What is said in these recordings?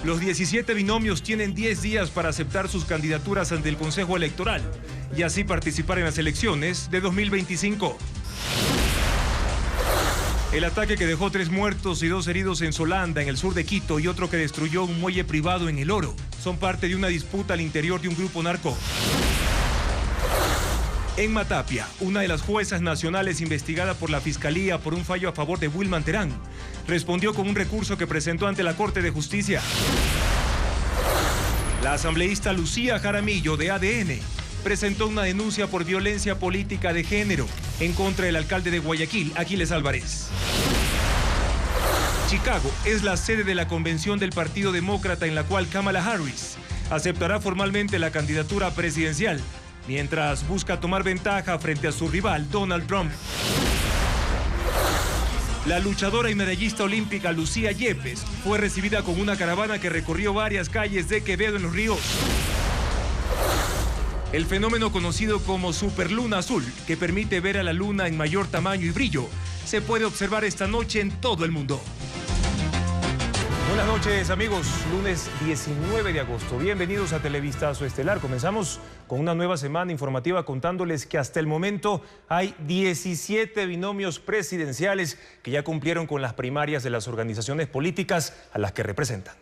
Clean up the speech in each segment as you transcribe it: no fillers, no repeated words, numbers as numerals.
Los 17 binomios tienen 10 días para aceptar sus candidaturas ante el Consejo Electoral y así participar en las elecciones de 2025. El ataque que dejó 3 muertos y 2 heridos en Solanda, en el sur de Quito, y otro que destruyó un muelle privado en El Oro, son parte de una disputa al interior de un grupo narco. En Matapia, una de las juezas nacionales investigada por la Fiscalía por un fallo a favor de Wilman Terán, respondió con un recurso que presentó ante la Corte de Justicia. La asambleísta Lucía Jaramillo, de ADN, presentó una denuncia por violencia política de género en contra del alcalde de Guayaquil, Aquiles Álvarez. Chicago es la sede de la convención del Partido Demócrata, en la cual Kamala Harris aceptará formalmente la candidatura presidencial, mientras busca tomar ventaja frente a su rival, Donald Trump. La luchadora y medallista olímpica Lucía Yepes fue recibida con una caravana que recorrió varias calles de Quevedo en Los Ríos. El fenómeno conocido como superluna azul, que permite ver a la luna en mayor tamaño y brillo, se puede observar esta noche en todo el mundo. Buenas noches, amigos. Lunes 19 de agosto. Bienvenidos a Televistazo Estelar. Comenzamos con una nueva semana informativa contándoles que hasta el momento hay 17 binomios presidenciales que ya cumplieron con las primarias de las organizaciones políticas a las que representan.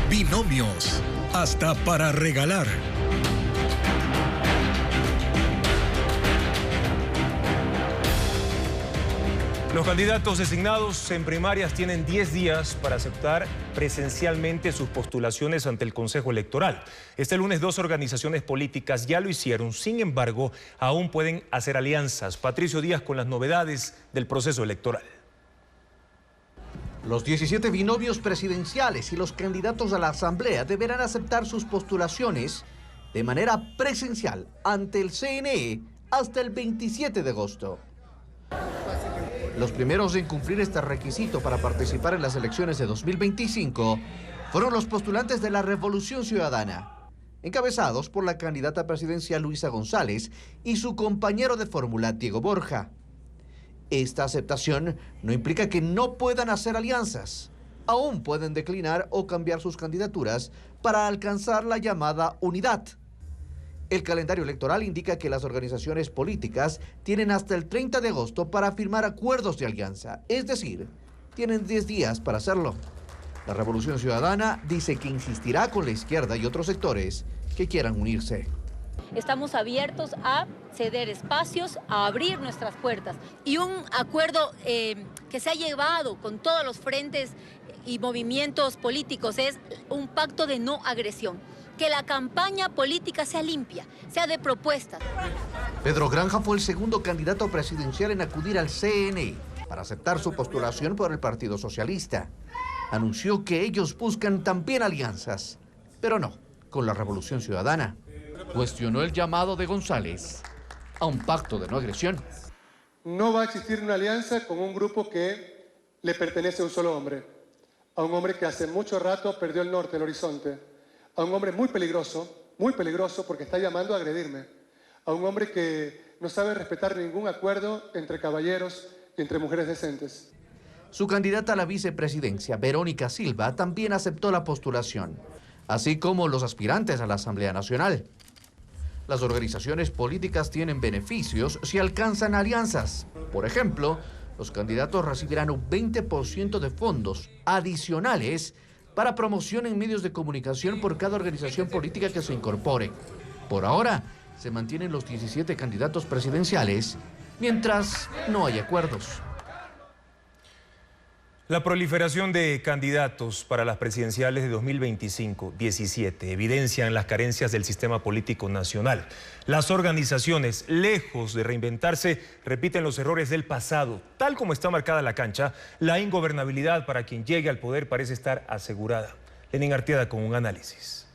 Binomios, hasta para regalar. Los candidatos designados en primarias tienen 10 días para aceptar presencialmente sus postulaciones ante el Consejo Electoral. Este lunes 2 organizaciones políticas ya lo hicieron, sin embargo, aún pueden hacer alianzas. Patricio Díaz con las novedades del proceso electoral. Los 17 binomios presidenciales y los candidatos a la Asamblea deberán aceptar sus postulaciones de manera presencial ante el CNE hasta el 27 de agosto. Los primeros en cumplir este requisito para participar en las elecciones de 2025 fueron los postulantes de la Revolución Ciudadana, encabezados por la candidata presidencial Luisa González y su compañero de fórmula Diego Borja. Esta aceptación no implica que no puedan hacer alianzas. Aún pueden declinar o cambiar sus candidaturas para alcanzar la llamada unidad. El calendario electoral indica que las organizaciones políticas tienen hasta el 30 de agosto para firmar acuerdos de alianza, es decir, tienen 10 días para hacerlo. La Revolución Ciudadana dice que insistirá con la izquierda y otros sectores que quieran unirse. Estamos abiertos a ceder espacios, a abrir nuestras puertas. Y un acuerdo que se ha llevado con todos los frentes y movimientos políticos es un pacto de no agresión. Que la campaña política sea limpia, sea de propuestas. Pedro Granja fue el segundo candidato presidencial en acudir al CNE para aceptar su postulación por el Partido Socialista. Anunció que ellos buscan también alianzas, pero no con la Revolución Ciudadana. Cuestionó el llamado de González a un pacto de no agresión. No va a existir una alianza con un grupo que le pertenece a un solo hombre. A un hombre que hace mucho rato perdió el norte, el horizonte. A un hombre muy peligroso porque está llamando a agredirme. A un hombre que no sabe respetar ningún acuerdo entre caballeros y entre mujeres decentes. Su candidata a la vicepresidencia, Verónica Silva, también aceptó la postulación, así como los aspirantes a la Asamblea Nacional. Las organizaciones políticas tienen beneficios si alcanzan alianzas. Por ejemplo, los candidatos recibirán un 20% de fondos adicionales para promoción en medios de comunicación por cada organización política que se incorpore. Por ahora, se mantienen los 17 candidatos presidenciales, mientras no hay acuerdos. La proliferación de candidatos para las presidenciales de 2025, 17, evidencian las carencias del sistema político nacional. Las organizaciones, lejos de reinventarse, repiten los errores del pasado. Tal como está marcada la cancha, la ingobernabilidad para quien llegue al poder parece estar asegurada. Lenín Arteaga con un análisis.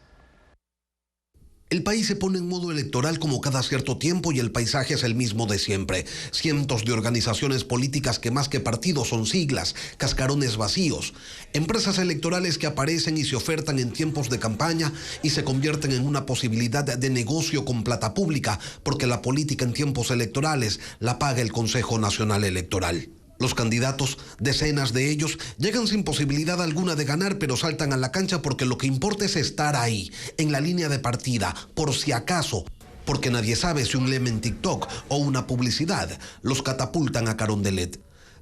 El país se pone en modo electoral como cada cierto tiempo y el paisaje es el mismo de siempre. Cientos de organizaciones políticas que más que partidos son siglas, cascarones vacíos. Empresas electorales que aparecen y se ofertan en tiempos de campaña y se convierten en una posibilidad de negocio con plata pública, porque la política en tiempos electorales la paga el Consejo Nacional Electoral. Los candidatos, decenas de ellos, llegan sin posibilidad alguna de ganar, pero saltan a la cancha porque lo que importa es estar ahí, en la línea de partida, por si acaso, porque nadie sabe si un lema en TikTok o una publicidad los catapultan a Carondelet.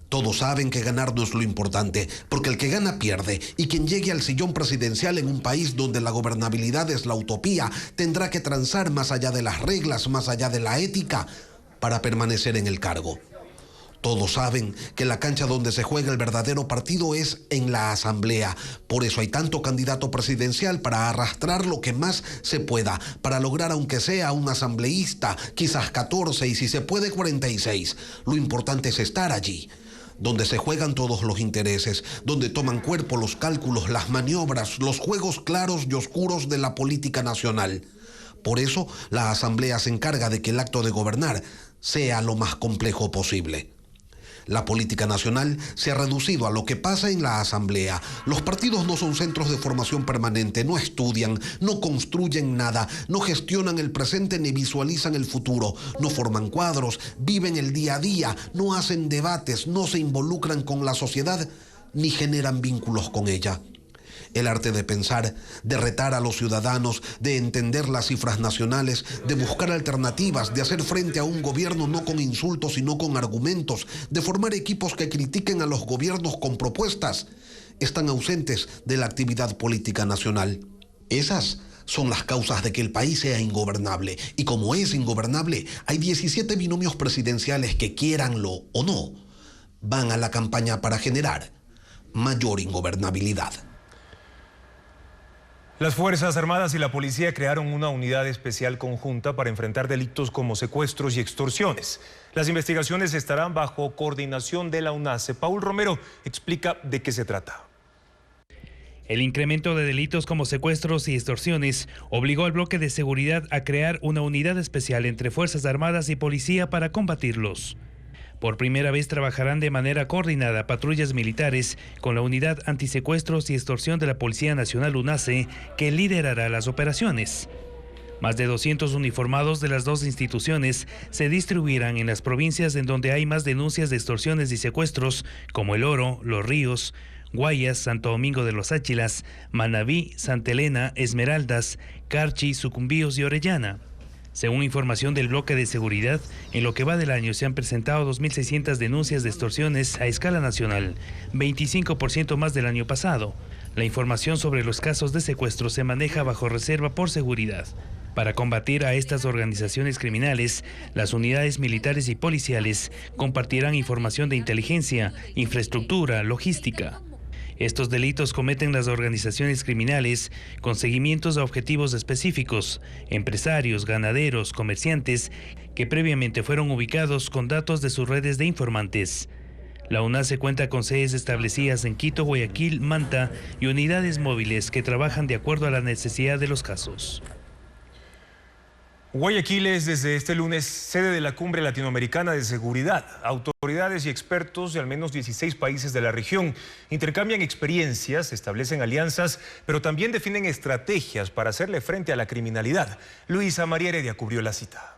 Todos saben que ganar no es lo importante, porque el que gana pierde, y quien llegue al sillón presidencial en un país donde la gobernabilidad es la utopía, tendrá que transar más allá de las reglas, más allá de la ética, para permanecer en el cargo. Todos saben que la cancha donde se juega el verdadero partido es en la Asamblea. Por eso hay tanto candidato presidencial, para arrastrar lo que más se pueda, para lograr aunque sea un asambleísta, quizás 14 y si se puede 46. Lo importante es estar allí, donde se juegan todos los intereses, donde toman cuerpo los cálculos, las maniobras, los juegos claros y oscuros de la política nacional. Por eso la Asamblea se encarga de que el acto de gobernar sea lo más complejo posible. La política nacional se ha reducido a lo que pasa en la Asamblea. Los partidos no son centros de formación permanente, no estudian, no construyen nada, no gestionan el presente ni visualizan el futuro, no forman cuadros, viven el día a día, no hacen debates, no se involucran con la sociedad ni generan vínculos con ella. El arte de pensar, de retar a los ciudadanos, de entender las cifras nacionales, de buscar alternativas, de hacer frente a un gobierno no con insultos sino con argumentos, de formar equipos que critiquen a los gobiernos con propuestas, están ausentes de la actividad política nacional. Esas son las causas de que el país sea ingobernable. Y como es ingobernable, hay 17 binomios presidenciales que, quieranlo o no, van a la campaña para generar mayor ingobernabilidad. Las Fuerzas Armadas y la policía crearon una unidad especial conjunta para enfrentar delitos como secuestros y extorsiones. Las investigaciones estarán bajo coordinación de la UNACE. Paul Romero explica de qué se trata. El incremento de delitos como secuestros y extorsiones obligó al bloque de seguridad a crear una unidad especial entre Fuerzas Armadas y policía para combatirlos. Por primera vez trabajarán de manera coordinada patrullas militares con la Unidad Antisecuestros y Extorsión de la Policía Nacional UNACE, que liderará las operaciones. Más de 200 uniformados de las dos instituciones se distribuirán en las provincias en donde hay más denuncias de extorsiones y secuestros, como El Oro, Los Ríos, Guayas, Santo Domingo de los Áchilas, Manabí, Santa Elena, Esmeraldas, Carchi, Sucumbíos y Orellana. Según información del bloque de seguridad, en lo que va del año se han presentado 2.600 denuncias de extorsiones a escala nacional, 25% más del año pasado. La información sobre los casos de secuestro se maneja bajo reserva por seguridad. Para combatir a estas organizaciones criminales, las unidades militares y policiales compartirán información de inteligencia, infraestructura, logística. Estos delitos cometen las organizaciones criminales con seguimientos a objetivos específicos, empresarios, ganaderos, comerciantes, que previamente fueron ubicados con datos de sus redes de informantes. La UNACE cuenta con sedes establecidas en Quito, Guayaquil, Manta y unidades móviles que trabajan de acuerdo a la necesidad de los casos. Guayaquil es desde este lunes sede de la Cumbre Latinoamericana de Seguridad. Autoridades y expertos de al menos 16 países de la región intercambian experiencias, establecen alianzas, pero también definen estrategias para hacerle frente a la criminalidad. Luisa María Heredia cubrió la cita.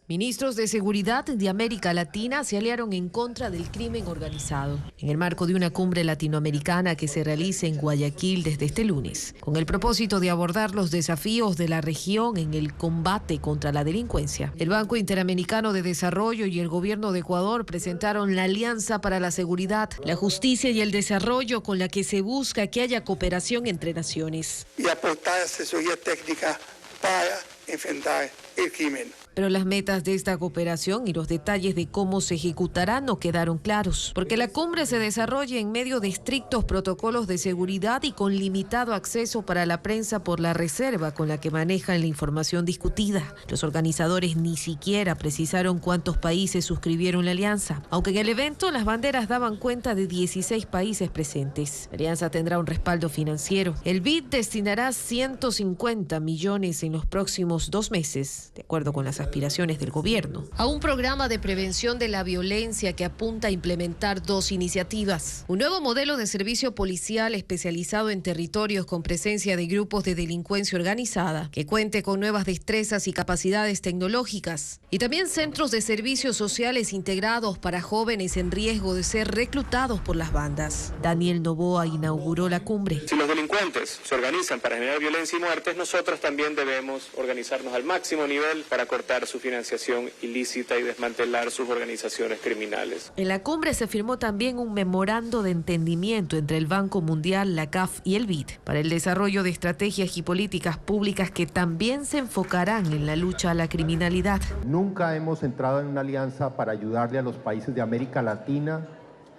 Ministros de Seguridad de América Latina se aliaron en contra del crimen organizado, en el marco de una cumbre latinoamericana que se realiza en Guayaquil desde este lunes, con el propósito de abordar los desafíos de la región en el combate contra la delincuencia. El Banco Interamericano de Desarrollo y el Gobierno de Ecuador presentaron la Alianza para la Seguridad, la Justicia y el Desarrollo, con la que se busca que haya cooperación entre naciones. Y aportar asesoría técnica para enfrentar el crimen. Pero las metas de esta cooperación y los detalles de cómo se ejecutará no quedaron claros, porque la cumbre se desarrolla en medio de estrictos protocolos de seguridad y con limitado acceso para la prensa por la reserva con la que manejan la información discutida. Los organizadores ni siquiera precisaron cuántos países suscribieron la alianza, aunque en el evento las banderas daban cuenta de 16 países presentes. La alianza tendrá un respaldo financiero. El BID destinará 150 millones en los próximos 2 meses, de acuerdo con las aspiraciones del gobierno, a un programa de prevención de la violencia que apunta a implementar 2 iniciativas. Un nuevo modelo de servicio policial especializado en territorios con presencia de grupos de delincuencia organizada, que cuente con nuevas destrezas y capacidades tecnológicas. Y también centros de servicios sociales integrados para jóvenes en riesgo de ser reclutados por las bandas. Daniel Noboa inauguró la cumbre. Si los delincuentes se organizan para generar violencia y muertes, nosotros también debemos organizarnos al máximo nivel para cortar su financiación ilícita y desmantelar sus organizaciones criminales. En la cumbre se firmó también un memorando de entendimiento entre el Banco Mundial, la CAF y el BID para el desarrollo de estrategias y políticas públicas que también se enfocarán en la lucha a la criminalidad. Nunca hemos entrado en una alianza para ayudarle a los países de América Latina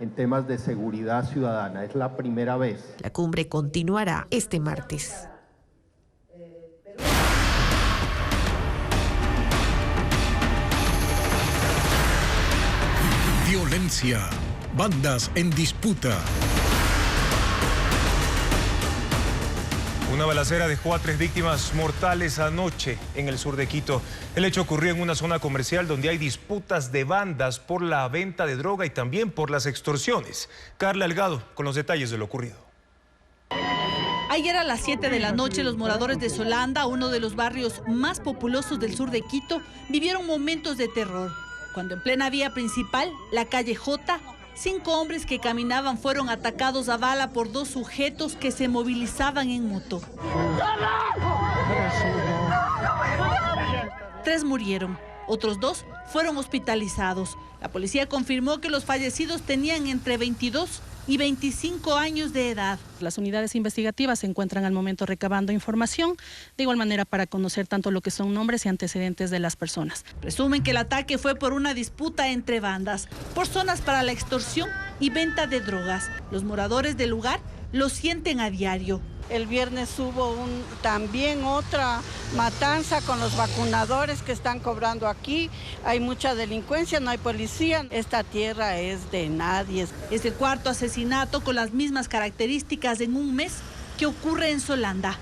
en temas de seguridad ciudadana. Es la primera vez. La cumbre continuará este martes. Violencia. Bandas en disputa. Una balacera dejó a 3 víctimas mortales anoche en el sur de Quito. El hecho ocurrió en una zona comercial donde hay disputas de bandas por la venta de droga y también por las extorsiones. Carla Delgado con los detalles de lo ocurrido. Ayer a las 7 de la noche, los moradores de Solanda, uno de los barrios más populosos del sur de Quito, vivieron momentos de terror. Cuando en plena vía principal, la calle J, 5 hombres que caminaban fueron atacados a bala por 2 sujetos que se movilizaban en moto. 3 murieron, otros 2 fueron hospitalizados. La policía confirmó que los fallecidos tenían entre 22 y 25 años de edad. Las unidades investigativas se encuentran al momento recabando información, de igual manera para conocer tanto lo que son nombres y antecedentes de las personas. Presumen que el ataque fue por una disputa entre bandas, por zonas para la extorsión y venta de drogas. Los moradores del lugar lo sienten a diario. El viernes hubo también otra matanza con los vacunadores que están cobrando aquí. Hay mucha delincuencia, no hay policía. Esta tierra es de nadie. Es el 4º asesinato con las mismas características en un mes que ocurre en Solanda.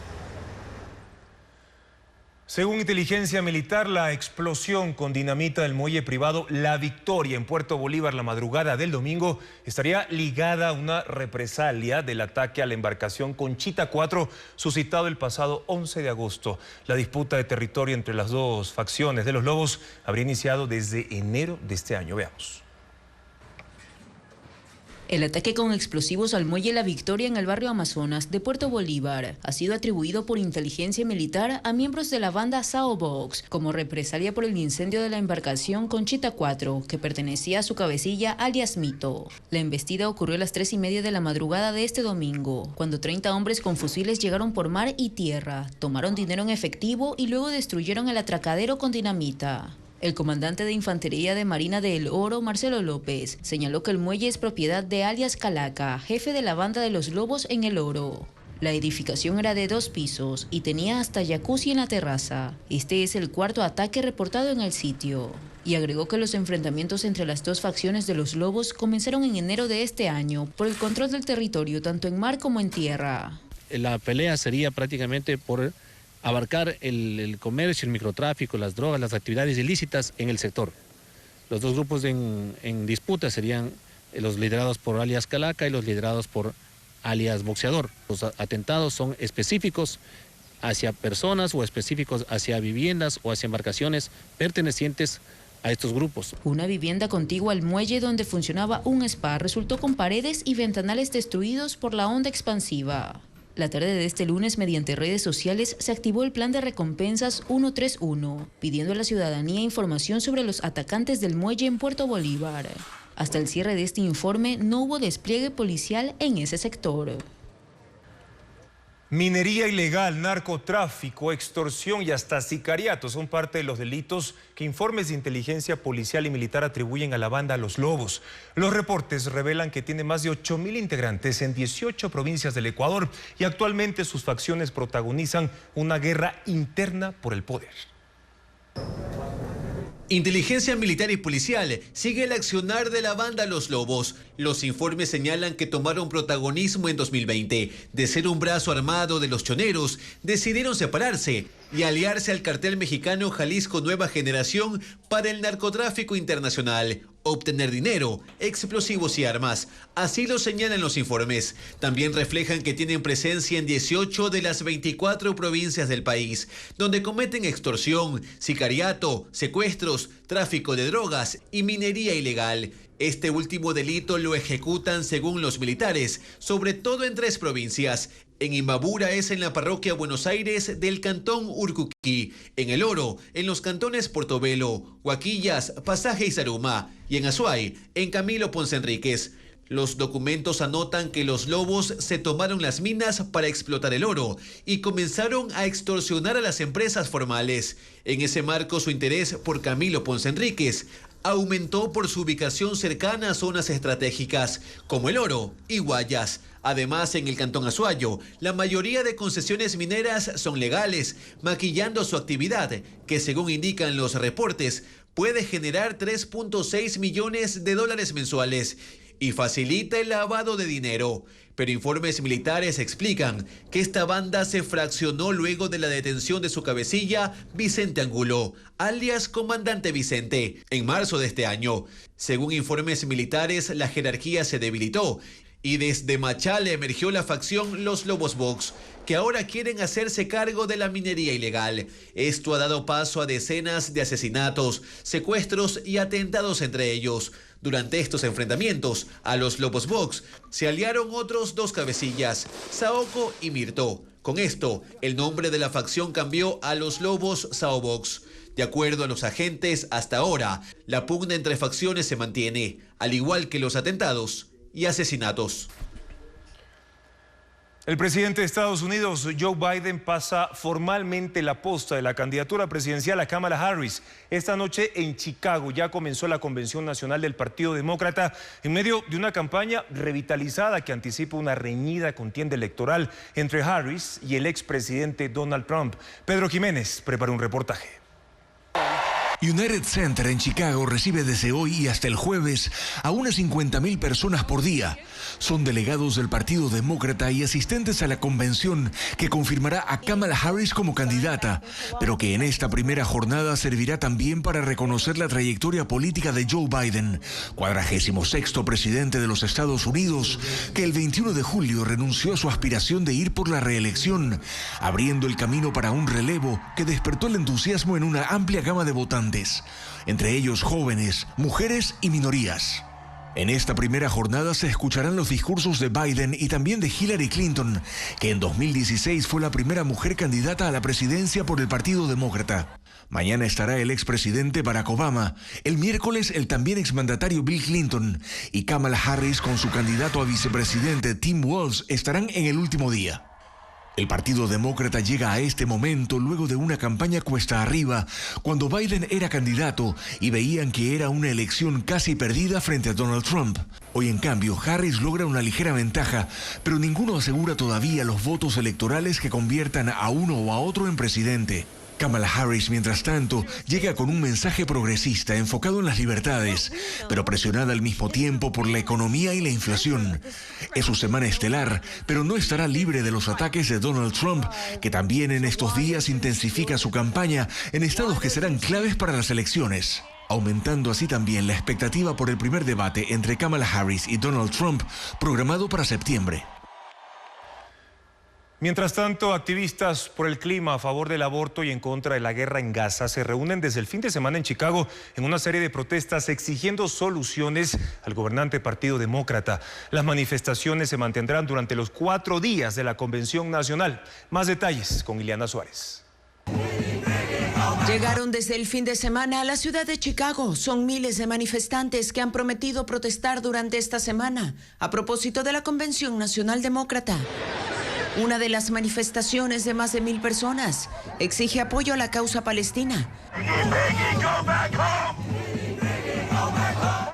Según inteligencia militar, la explosión con dinamita del muelle privado La Victoria en Puerto Bolívar la madrugada del domingo estaría ligada a una represalia del ataque a la embarcación Conchita 4 suscitado el pasado 11 de agosto. La disputa de territorio entre las 2 facciones de los Lobos habría iniciado desde enero de este año. Veamos. El ataque con explosivos al muelle La Victoria en el barrio Amazonas de Puerto Bolívar ha sido atribuido por inteligencia militar a miembros de la banda Sao Box como represalia por el incendio de la embarcación Conchita 4, que pertenecía a su cabecilla alias Mito. La embestida ocurrió a las 3:30 de la madrugada de este domingo, cuando 30 hombres con fusiles llegaron por mar y tierra, tomaron dinero en efectivo y luego destruyeron el atracadero con dinamita. El comandante de Infantería de Marina de El Oro, Marcelo López, señaló que el muelle es propiedad de alias Calaca, jefe de la banda de los Lobos en El Oro. La edificación era de 2 pisos y tenía hasta jacuzzi en la terraza. Este es el 4º ataque reportado en el sitio. Y agregó que los enfrentamientos entre las 2 facciones de los Lobos comenzaron en enero de este año por el control del territorio tanto en mar como en tierra. La pelea sería prácticamente por abarcar el comercio, el microtráfico, las drogas, las actividades ilícitas en el sector. Los 2 grupos en disputa serían los liderados por alias Calaca y los liderados por alias Boxeador. Los atentados son específicos hacia personas o específicos hacia viviendas o hacia embarcaciones pertenecientes a estos grupos. Una vivienda contigua al muelle donde funcionaba un spa resultó con paredes y ventanales destruidos por la onda expansiva. La tarde de este lunes, mediante redes sociales, se activó el plan de recompensas 131, pidiendo a la ciudadanía información sobre los atacantes del muelle en Puerto Bolívar. Hasta el cierre de este informe, no hubo despliegue policial en ese sector. Minería ilegal, narcotráfico, extorsión y hasta sicariato son parte de los delitos que informes de inteligencia policial y militar atribuyen a la banda Los Lobos. Los reportes revelan que tiene más de 8.000 integrantes en 18 provincias del Ecuador y actualmente sus facciones protagonizan una guerra interna por el poder. Inteligencia militar y policial sigue el accionar de la banda Los Lobos. Los informes señalan que tomaron protagonismo en 2020. De ser un brazo armado de los choneros, decidieron separarse y aliarse al cartel mexicano Jalisco Nueva Generación para el narcotráfico internacional, obtener dinero, explosivos y armas. Así lo señalan los informes. También reflejan que tienen presencia en 18 de las 24 provincias del país, donde cometen extorsión, sicariato, secuestros, tráfico de drogas y minería ilegal. Este último delito lo ejecutan, según los militares, sobre todo en 3 provincias. En Imbabura es en la parroquia Buenos Aires del cantón Urcuquí, en El Oro, en los cantones Portobelo, Huaquillas, Pasaje y Zaruma, y en Azuay, en Camilo Ponce Enríquez. Los documentos anotan que los lobos se tomaron las minas para explotar el oro y comenzaron a extorsionar a las empresas formales. En ese marco, su interés por Camilo Ponce Enríquez aumentó por su ubicación cercana a zonas estratégicas como El Oro y Guayas. Además, en el cantón Azuayo, la mayoría de concesiones mineras son legales, maquillando su actividad, que según indican los reportes, puede generar 3.6 millones de dólares mensuales y facilita el lavado de dinero. Pero informes militares explican que esta banda se fraccionó luego de la detención de su cabecilla, Vicente Angulo, alias Comandante Vicente, en marzo de este año. Según informes militares, la jerarquía se debilitó y desde Machala emergió la facción Los Lobos Box, que ahora quieren hacerse cargo de la minería ilegal. Esto ha dado paso a decenas de asesinatos, secuestros y atentados entre ellos. Durante estos enfrentamientos, a los Lobos Box se aliaron otros 2 cabecillas, Saoco y Mirto. Con esto, el nombre de la facción cambió a los Lobos Saobox. De acuerdo a los agentes, hasta ahora, la pugna entre facciones se mantiene, al igual que los atentados y asesinatos. El presidente de Estados Unidos, Joe Biden, pasa formalmente la posta de la candidatura presidencial a Kamala Harris. Esta noche en Chicago ya comenzó la Convención Nacional del Partido Demócrata en medio de una campaña revitalizada que anticipa una reñida contienda electoral entre Harris y el expresidente Donald Trump. Pedro Jiménez preparó un reportaje. United Center en Chicago recibe desde hoy y hasta el jueves a unas 50.000 personas por día. Son delegados del Partido Demócrata y asistentes a la convención que confirmará a Kamala Harris como candidata, pero que en esta primera jornada servirá también para reconocer la trayectoria política de Joe Biden, 46º presidente de los Estados Unidos, que el 21 de julio renunció a su aspiración de ir por la reelección, abriendo el camino para un relevo que despertó el entusiasmo en una amplia gama de votantes, entre ellos jóvenes, mujeres y minorías. En esta primera jornada se escucharán los discursos de Biden y también de Hillary Clinton, que en 2016 fue la primera mujer candidata a la presidencia por el Partido Demócrata. Mañana estará el expresidente Barack Obama, el miércoles el también exmandatario Bill Clinton y Kamala Harris con su candidato a vicepresidente Tim Walz estarán en el último día. El Partido Demócrata llega a este momento luego de una campaña cuesta arriba, cuando Biden era candidato y veían que era una elección casi perdida frente a Donald Trump. Hoy, en cambio, Harris logra una ligera ventaja, pero ninguno asegura todavía los votos electorales que conviertan a uno o a otro en presidente. Kamala Harris, mientras tanto, llega con un mensaje progresista enfocado en las libertades, pero presionada al mismo tiempo por la economía y la inflación. Es su semana estelar, pero no estará libre de los ataques de Donald Trump, que también en estos días intensifica su campaña en estados que serán claves para las elecciones, aumentando así también la expectativa por el primer debate entre Kamala Harris y Donald Trump, programado para septiembre. Mientras tanto, activistas por el clima a favor del aborto y en contra de la guerra en Gaza se reúnen desde el fin de semana en Chicago en una serie de protestas exigiendo soluciones al gobernante Partido Demócrata. Las manifestaciones se mantendrán durante los 4 días de la Convención Nacional. Más detalles con Ileana Suárez. Llegaron desde el fin de semana a la ciudad de Chicago. Son miles de manifestantes que han prometido protestar durante esta semana a propósito de la Convención Nacional Demócrata. Una de las manifestaciones de más de 1000 personas exige apoyo a la causa palestina.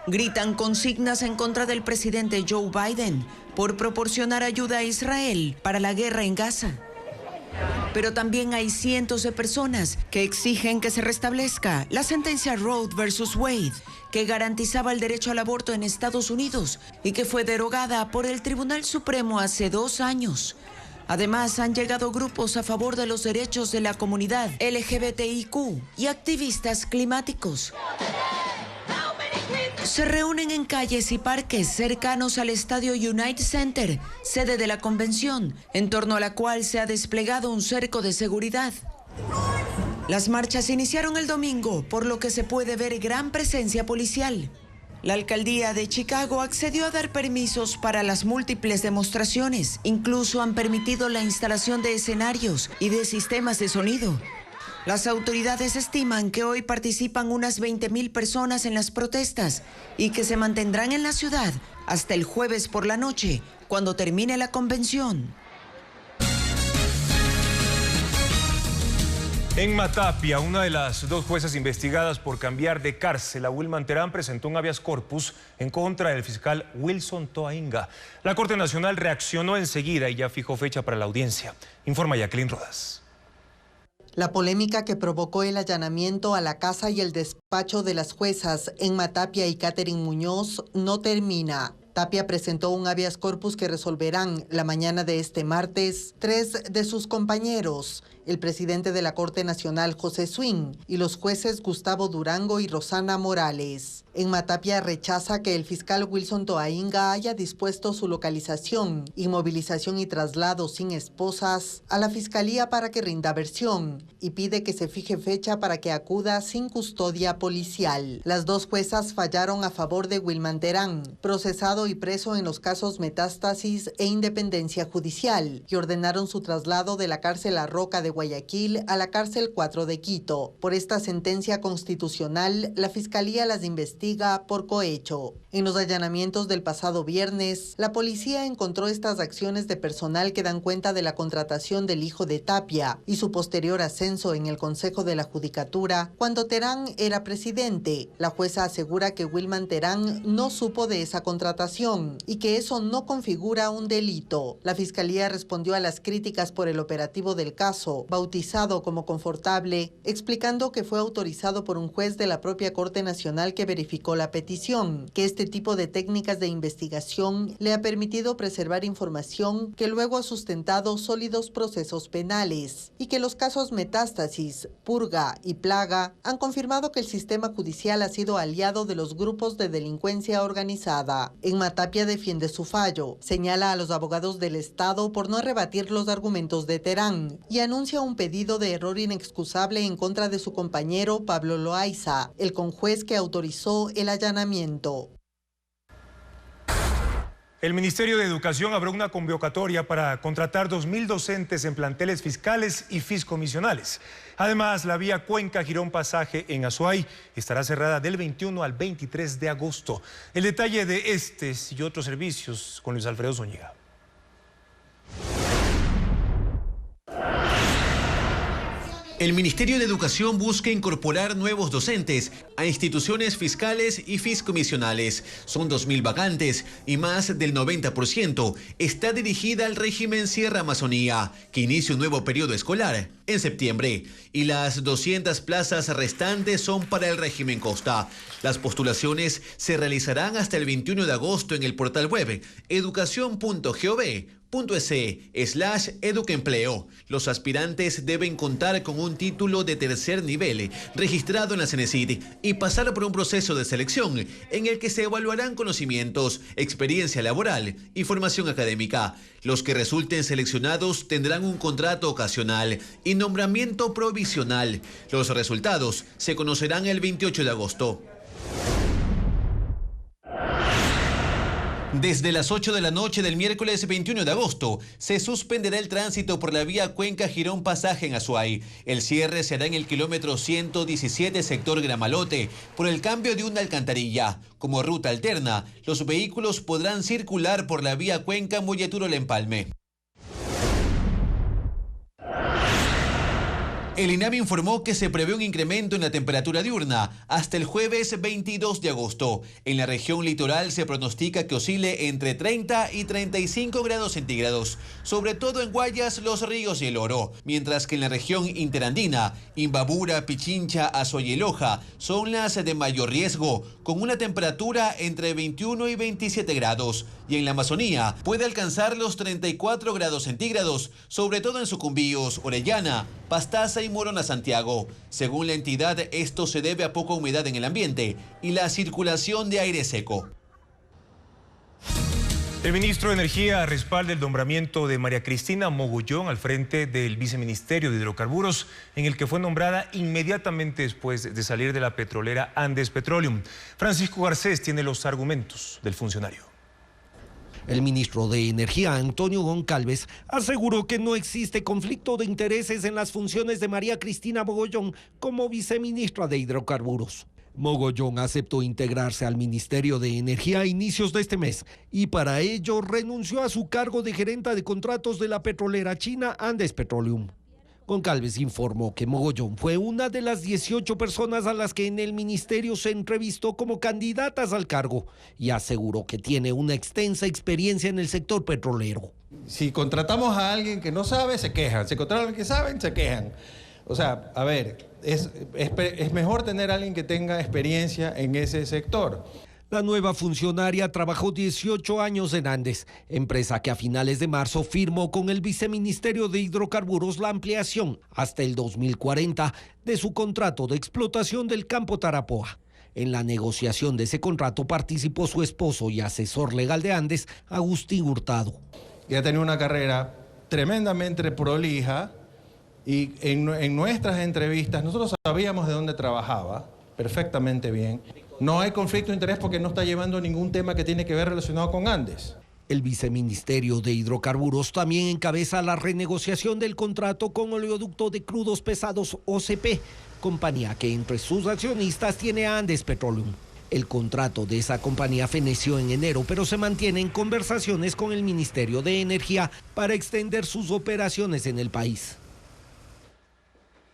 Gritan consignas en contra del presidente Joe Biden por proporcionar ayuda a Israel para la guerra en Gaza. Pero también hay cientos de personas que exigen que se restablezca la sentencia Roe versus Wade, que garantizaba el derecho al aborto en Estados Unidos y que fue derogada por el Tribunal Supremo hace 2 años. Además, han llegado grupos a favor de los derechos de la comunidad LGBTIQ y activistas climáticos. Se reúnen en calles y parques cercanos al estadio United Center, sede de la convención, en torno a la cual se ha desplegado un cerco de seguridad. Las marchas iniciaron el domingo, por lo que se puede ver gran presencia policial. La alcaldía de Chicago accedió a dar permisos para las múltiples demostraciones. Incluso han permitido la instalación de escenarios y de sistemas de sonido. Las autoridades estiman que hoy participan unas 20.000 personas en las protestas y que se mantendrán en la ciudad hasta el jueves por la noche, cuando termine la convención. En Matapia, una de las 2 juezas investigadas por cambiar de cárcel a Wilman Terán presentó un habeas corpus en contra del fiscal Wilson Toainga. La Corte Nacional reaccionó enseguida y ya fijó fecha para la audiencia. Informa Jacqueline Rodas. La polémica que provocó el allanamiento a la casa y el despacho de las juezas en Matapia y Catherine Muñoz no termina. Tapia presentó un habeas corpus que resolverán la mañana de este martes 3 de sus compañeros, el presidente de la Corte Nacional, José Swing, y los jueces Gustavo Durango y Rosana Morales. En Matapia rechaza que el fiscal Wilson Toainga haya dispuesto su localización, inmovilización y traslado sin esposas a la Fiscalía para que rinda versión y pide que se fije fecha para que acuda sin custodia policial. Las 2 juezas fallaron a favor de Wilman Terán, procesado y preso en los casos Metástasis e Independencia Judicial, y ordenaron su traslado de la cárcel La Roca de Guayaquil a la cárcel 4 de Quito. Por esta sentencia constitucional, la Fiscalía las investiga por cohecho. En los allanamientos del pasado viernes, la policía encontró estas acciones de personal que dan cuenta de la contratación del hijo de Tapia y su posterior ascenso en el Consejo de la Judicatura cuando Terán era presidente. La jueza asegura que Wilman Terán no supo de esa contratación y que eso no configura un delito. La Fiscalía respondió a las críticas por el operativo del caso, bautizado como Confortable, explicando que fue autorizado por un juez de la propia Corte Nacional que verificó la petición, que este tipo de técnicas de investigación le ha permitido preservar información que luego ha sustentado sólidos procesos penales y que los casos Metástasis, Purga y Plaga han confirmado que el sistema judicial ha sido aliado de los grupos de delincuencia organizada. En Matapia defiende su fallo, señala a los abogados del Estado por no rebatir los argumentos de Terán y anuncia un pedido de error inexcusable en contra de su compañero Pablo Loaiza, el conjuez que autorizó el allanamiento. El Ministerio de Educación abrió una convocatoria para contratar 2.000 docentes en planteles fiscales y fiscomisionales. Además, la vía Cuenca-Girón Pasaje en Azuay estará cerrada del 21 al 23 de agosto. El detalle de estos y otros servicios con Luis Alfredo Zúñiga. El Ministerio de Educación busca incorporar nuevos docentes a instituciones fiscales y fiscomisionales. Son 2.000 vacantes y más del 90% está dirigida al régimen Sierra Amazonía, que inicia un nuevo periodo escolar en septiembre. Y las 200 plazas restantes son para el régimen Costa. Las postulaciones se realizarán hasta el 21 de agosto en el portal web educacion.gov.es/educempleo. Los aspirantes deben contar con un título de tercer nivel registrado en la CENESID y pasar por un proceso de selección en el que se evaluarán conocimientos, experiencia laboral y formación académica. Los que resulten seleccionados tendrán un contrato ocasional y nombramiento provisional. Los resultados se conocerán el 28 de agosto. Desde las 8 de la noche del miércoles 21 de agosto, se suspenderá el tránsito por la vía Cuenca-Girón Pasaje en Azuay. El cierre se hará en el kilómetro 117, sector Gramalote, por el cambio de una alcantarilla. Como ruta alterna, los vehículos podrán circular por la vía Cuenca-Molleturo-Empalme. El INAVI informó que se prevé un incremento en la temperatura diurna hasta el jueves 22 de agosto. En la región litoral se pronostica que oscile entre 30 y 35 grados centígrados, sobre todo en Guayas, Los Ríos y El Oro, mientras que en la región interandina, Imbabura, Pichincha, Azuay y Loja son las de mayor riesgo, con una temperatura entre 21 y 27 grados. Y en la Amazonía puede alcanzar los 34 grados centígrados, sobre todo en Sucumbíos, Orellana, Pastaza y Morona, Santiago. Según la entidad, esto se debe a poca humedad en el ambiente y la circulación de aire seco. El ministro de Energía respalda el nombramiento de María Cristina Mogollón al frente del Viceministerio de Hidrocarburos, en el que fue nombrada inmediatamente después de salir de la petrolera Andes Petroleum. Francisco Garcés tiene los argumentos del funcionario. El ministro de Energía, Antonio Goncalves, aseguró que no existe conflicto de intereses en las funciones de María Cristina Mogollón como viceministra de Hidrocarburos. Mogollón aceptó integrarse al Ministerio de Energía a inicios de este mes y para ello renunció a su cargo de gerenta de contratos de la petrolera china Andes Petroleum. Goncalves informó que Mogollón fue una de las 18 personas a las que en el ministerio se entrevistó como candidatas al cargo y aseguró que tiene una extensa experiencia en el sector petrolero. Si contratamos a alguien que no sabe, se quejan. Si contratamos a alguien que saben, se quejan. O sea, a ver, es mejor tener a alguien que tenga experiencia en ese sector. La nueva funcionaria trabajó 18 años en Andes, empresa que a finales de marzo firmó con el Viceministerio de Hidrocarburos la ampliación hasta el 2040 de su contrato de explotación del campo Tarapoa. En la negociación de ese contrato participó su esposo y asesor legal de Andes, Agustín Hurtado. Ella tenía una carrera tremendamente prolija y en nuestras entrevistas nosotros sabíamos de dónde trabajaba perfectamente bien. No hay conflicto de interés porque no está llevando ningún tema que tiene que ver relacionado con Andes. El Viceministerio de Hidrocarburos también encabeza la renegociación del contrato con Oleoducto de Crudos Pesados OCP, compañía que entre sus accionistas tiene a Andes Petroleum. El contrato de esa compañía feneció en enero, pero se mantiene en conversaciones con el Ministerio de Energía para extender sus operaciones en el país.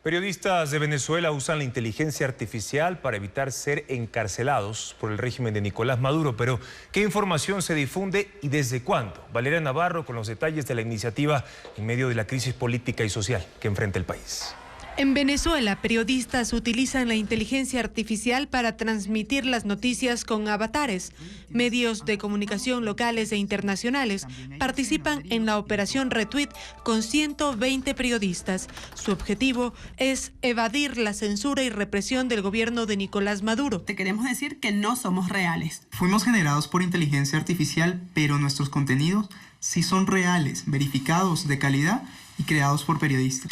Periodistas de Venezuela usan la inteligencia artificial para evitar ser encarcelados por el régimen de Nicolás Maduro. Pero, ¿qué información se difunde y desde cuándo? Valeria Navarro con los detalles de la iniciativa en medio de la crisis política y social que enfrenta el país. En Venezuela, periodistas utilizan la inteligencia artificial para transmitir las noticias con avatares. Medios de comunicación locales e internacionales participan en la operación Retweet con 120 periodistas. Su objetivo es evadir la censura y represión del gobierno de Nicolás Maduro. Te queremos decir que no somos reales. Fuimos generados por inteligencia artificial, pero nuestros contenidos sí son reales, verificados, de calidad y creados por periodistas.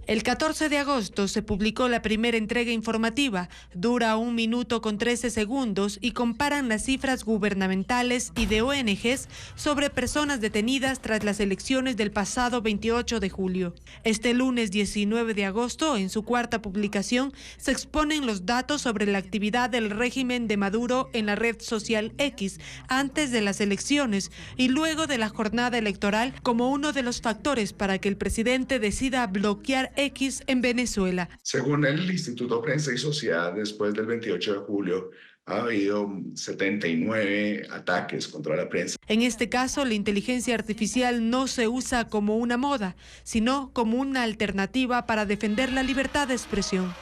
El 14 de agosto se publicó la primera entrega informativa, dura 1 minuto con 13 segundos y comparan las cifras gubernamentales y de ONGs sobre personas detenidas tras las elecciones del pasado 28 de julio. Este lunes 19 de agosto, en su cuarta publicación, se exponen los datos sobre la actividad del régimen de Maduro en la red social X antes de las elecciones y luego de la jornada electoral como uno de los factores para que el presidente decida bloquear X en Venezuela. Según el Instituto Prensa y Sociedad, después del 28 de julio ha habido 79 ataques contra la prensa. En este caso, la inteligencia artificial no se usa como una moda, sino como una alternativa para defender la libertad de expresión.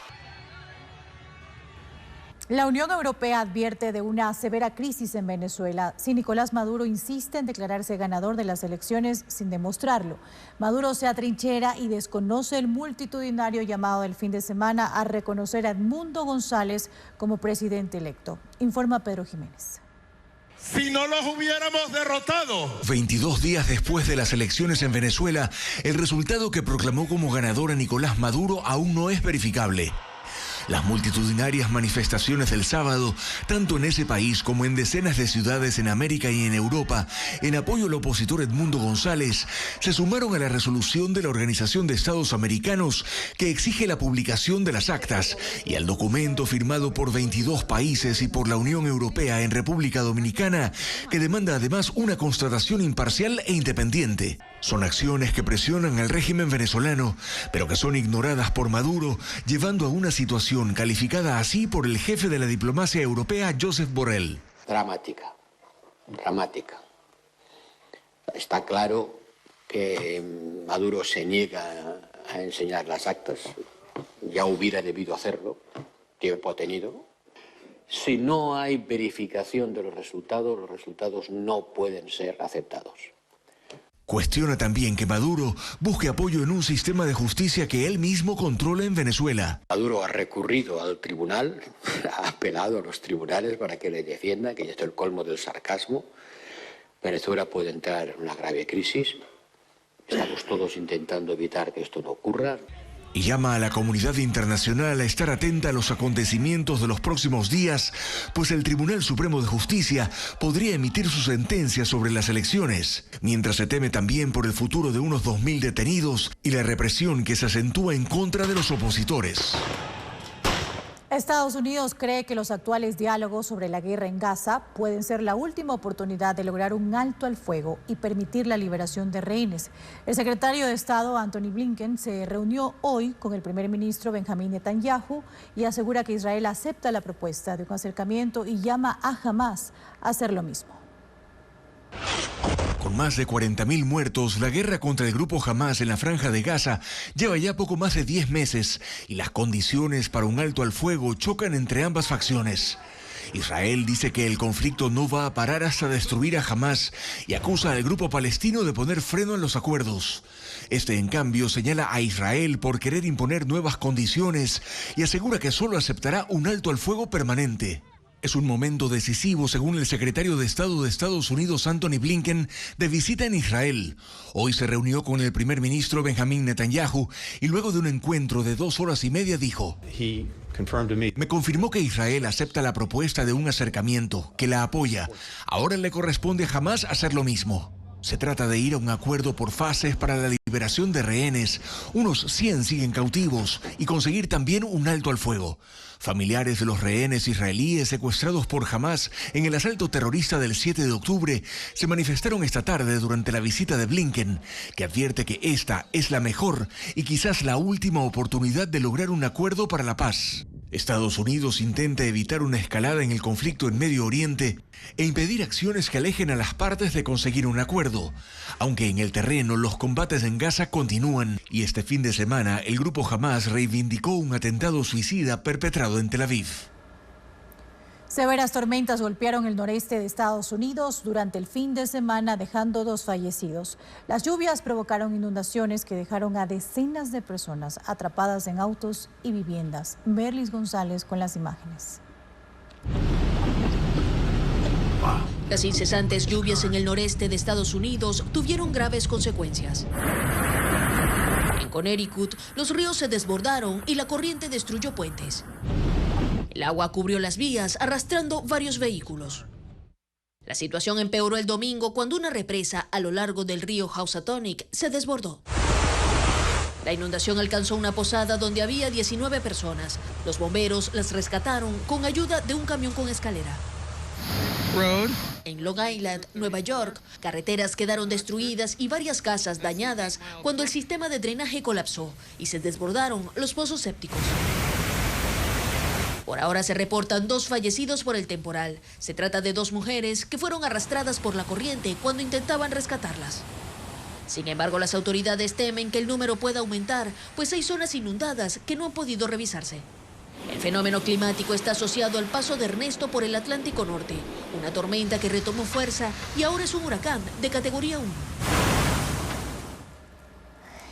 La Unión Europea advierte de una severa crisis en Venezuela si Nicolás Maduro insiste en declararse ganador de las elecciones sin demostrarlo. Maduro se atrinchera y desconoce el multitudinario llamado del fin de semana a reconocer a Edmundo González como presidente electo. Informa Pedro Jiménez. Si no los hubiéramos derrotado. 22 días después de las elecciones en Venezuela, el resultado que proclamó como ganador a Nicolás Maduro aún no es verificable. Las multitudinarias manifestaciones del sábado, tanto en ese país como en decenas de ciudades en América y en Europa, en apoyo al opositor Edmundo González, se sumaron a la resolución de la Organización de Estados Americanos que exige la publicación de las actas y al documento firmado por 22 países y por la Unión Europea en República Dominicana, que demanda además una constatación imparcial e independiente. Son acciones que presionan al régimen venezolano, pero que son ignoradas por Maduro, llevando a una situación calificada así por el jefe de la diplomacia europea, Josep Borrell. Dramática. Está claro que Maduro se niega a enseñar las actas. Ya hubiera debido hacerlo, tiempo ha tenido. Si no hay verificación de los resultados no pueden ser aceptados. Cuestiona también que Maduro busque apoyo en un sistema de justicia que él mismo controla en Venezuela. Maduro ha recurrido al tribunal, ha apelado a los tribunales para que le defiendan, que ya es el colmo del sarcasmo. Venezuela puede entrar en una grave crisis. Estamos todos intentando evitar que esto no ocurra. Y llama a la comunidad internacional a estar atenta a los acontecimientos de los próximos días, pues el Tribunal Supremo de Justicia podría emitir su sentencia sobre las elecciones, mientras se teme también por el futuro de unos 2.000 detenidos y la represión que se acentúa en contra de los opositores. Estados Unidos cree que los actuales diálogos sobre la guerra en Gaza pueden ser la última oportunidad de lograr un alto al fuego y permitir la liberación de rehenes. El secretario de Estado, Antony Blinken, se reunió hoy con el primer ministro Benjamín Netanyahu y asegura que Israel acepta la propuesta de un acercamiento y llama a Hamás a hacer lo mismo. Con más de 40.000 muertos, la guerra contra el grupo Hamás en la Franja de Gaza lleva ya poco más de 10 meses y las condiciones para un alto al fuego chocan entre ambas facciones. Israel dice que el conflicto no va a parar hasta destruir a Hamás y acusa al grupo palestino de poner freno a los acuerdos. Este, en cambio, señala a Israel por querer imponer nuevas condiciones y asegura que solo aceptará un alto al fuego permanente. Es un momento decisivo, según el secretario de Estado de Estados Unidos, Antony Blinken, de visita en Israel. Hoy se reunió con el primer ministro Benjamín Netanyahu y luego de un encuentro de 2 horas y media dijo: me confirmó que Israel acepta la propuesta de un acercamiento, que la apoya. Ahora le corresponde a Hamás hacer lo mismo. Se trata de ir a un acuerdo por fases para la liberación de rehenes. Unos 100 siguen cautivos y conseguir también un alto al fuego. Familiares de los rehenes israelíes secuestrados por Hamás en el asalto terrorista del 7 de octubre se manifestaron esta tarde durante la visita de Blinken, que advierte que esta es la mejor y quizás la última oportunidad de lograr un acuerdo para la paz. Estados Unidos intenta evitar una escalada en el conflicto en Medio Oriente e impedir acciones que alejen a las partes de conseguir un acuerdo, aunque en el terreno los combates en Gaza continúan y este fin de semana el grupo Hamás reivindicó un atentado suicida perpetrado en Tel Aviv. Severas tormentas golpearon el noreste de Estados Unidos durante el fin de semana, dejando 2 fallecidos. Las lluvias provocaron inundaciones que dejaron a decenas de personas atrapadas en autos y viviendas. Merlis González con las imágenes. Las incesantes lluvias en el noreste de Estados Unidos tuvieron graves consecuencias. En Connecticut, los ríos se desbordaron y la corriente destruyó puentes. El agua cubrió las vías, arrastrando varios vehículos. La situación empeoró el domingo cuando una represa a lo largo del río Housatonic se desbordó. La inundación alcanzó una posada donde había 19 personas. Los bomberos las rescataron con ayuda de un camión con escalera. En Long Island, Nueva York, carreteras quedaron destruidas y varias casas dañadas cuando el sistema de drenaje colapsó y se desbordaron los pozos sépticos. Por ahora se reportan 2 fallecidos por el temporal. Se trata de 2 mujeres que fueron arrastradas por la corriente cuando intentaban rescatarlas. Sin embargo, las autoridades temen que el número pueda aumentar, pues hay zonas inundadas que no han podido revisarse. El fenómeno climático está asociado al paso de Ernesto por el Atlántico Norte, una tormenta que retomó fuerza y ahora es un huracán de categoría 1.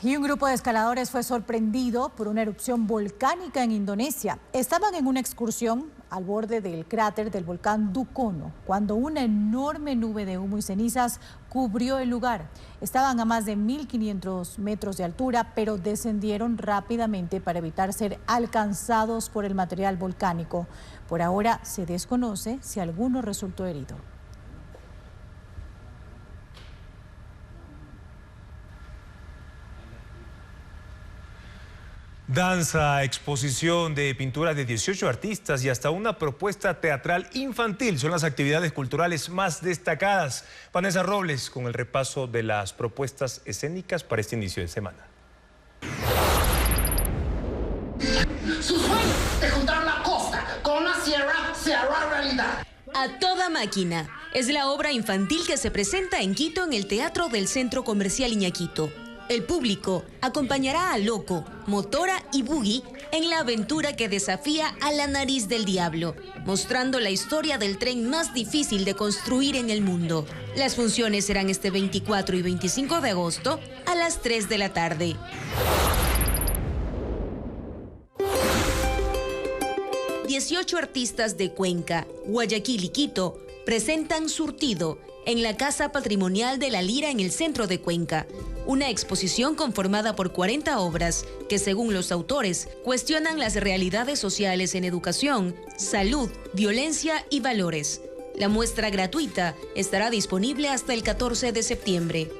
Y un grupo de escaladores fue sorprendido por una erupción volcánica en Indonesia. Estaban en una excursión al borde del cráter del volcán Dukono cuando una enorme nube de humo y cenizas cubrió el lugar. Estaban a más de 1.500 metros de altura, pero descendieron rápidamente para evitar ser alcanzados por el material volcánico. Por ahora se desconoce si alguno resultó herido. Danza, exposición de pintura de 18 artistas y hasta una propuesta teatral infantil son las actividades culturales más destacadas. Vanessa Robles con el repaso de las propuestas escénicas para este inicio de semana. Su sueño de juntar la costa con la sierra se hará realidad. A toda máquina es la obra infantil que se presenta en Quito en el Teatro del Centro Comercial Iñaquito. El público acompañará a Loco, Motora y Boogie en la aventura que desafía a la nariz del diablo, mostrando la historia del tren más difícil de construir en el mundo. Las funciones serán este 24 y 25 de agosto a las 3 de la tarde. ...18 artistas de Cuenca, Guayaquil y Quito presentan Surtido en la Casa Patrimonial de la Lira en el centro de Cuenca. Una exposición conformada por 40 obras que, según los autores, cuestionan las realidades sociales en educación, salud, violencia y valores. La muestra gratuita estará disponible hasta el 14 de septiembre.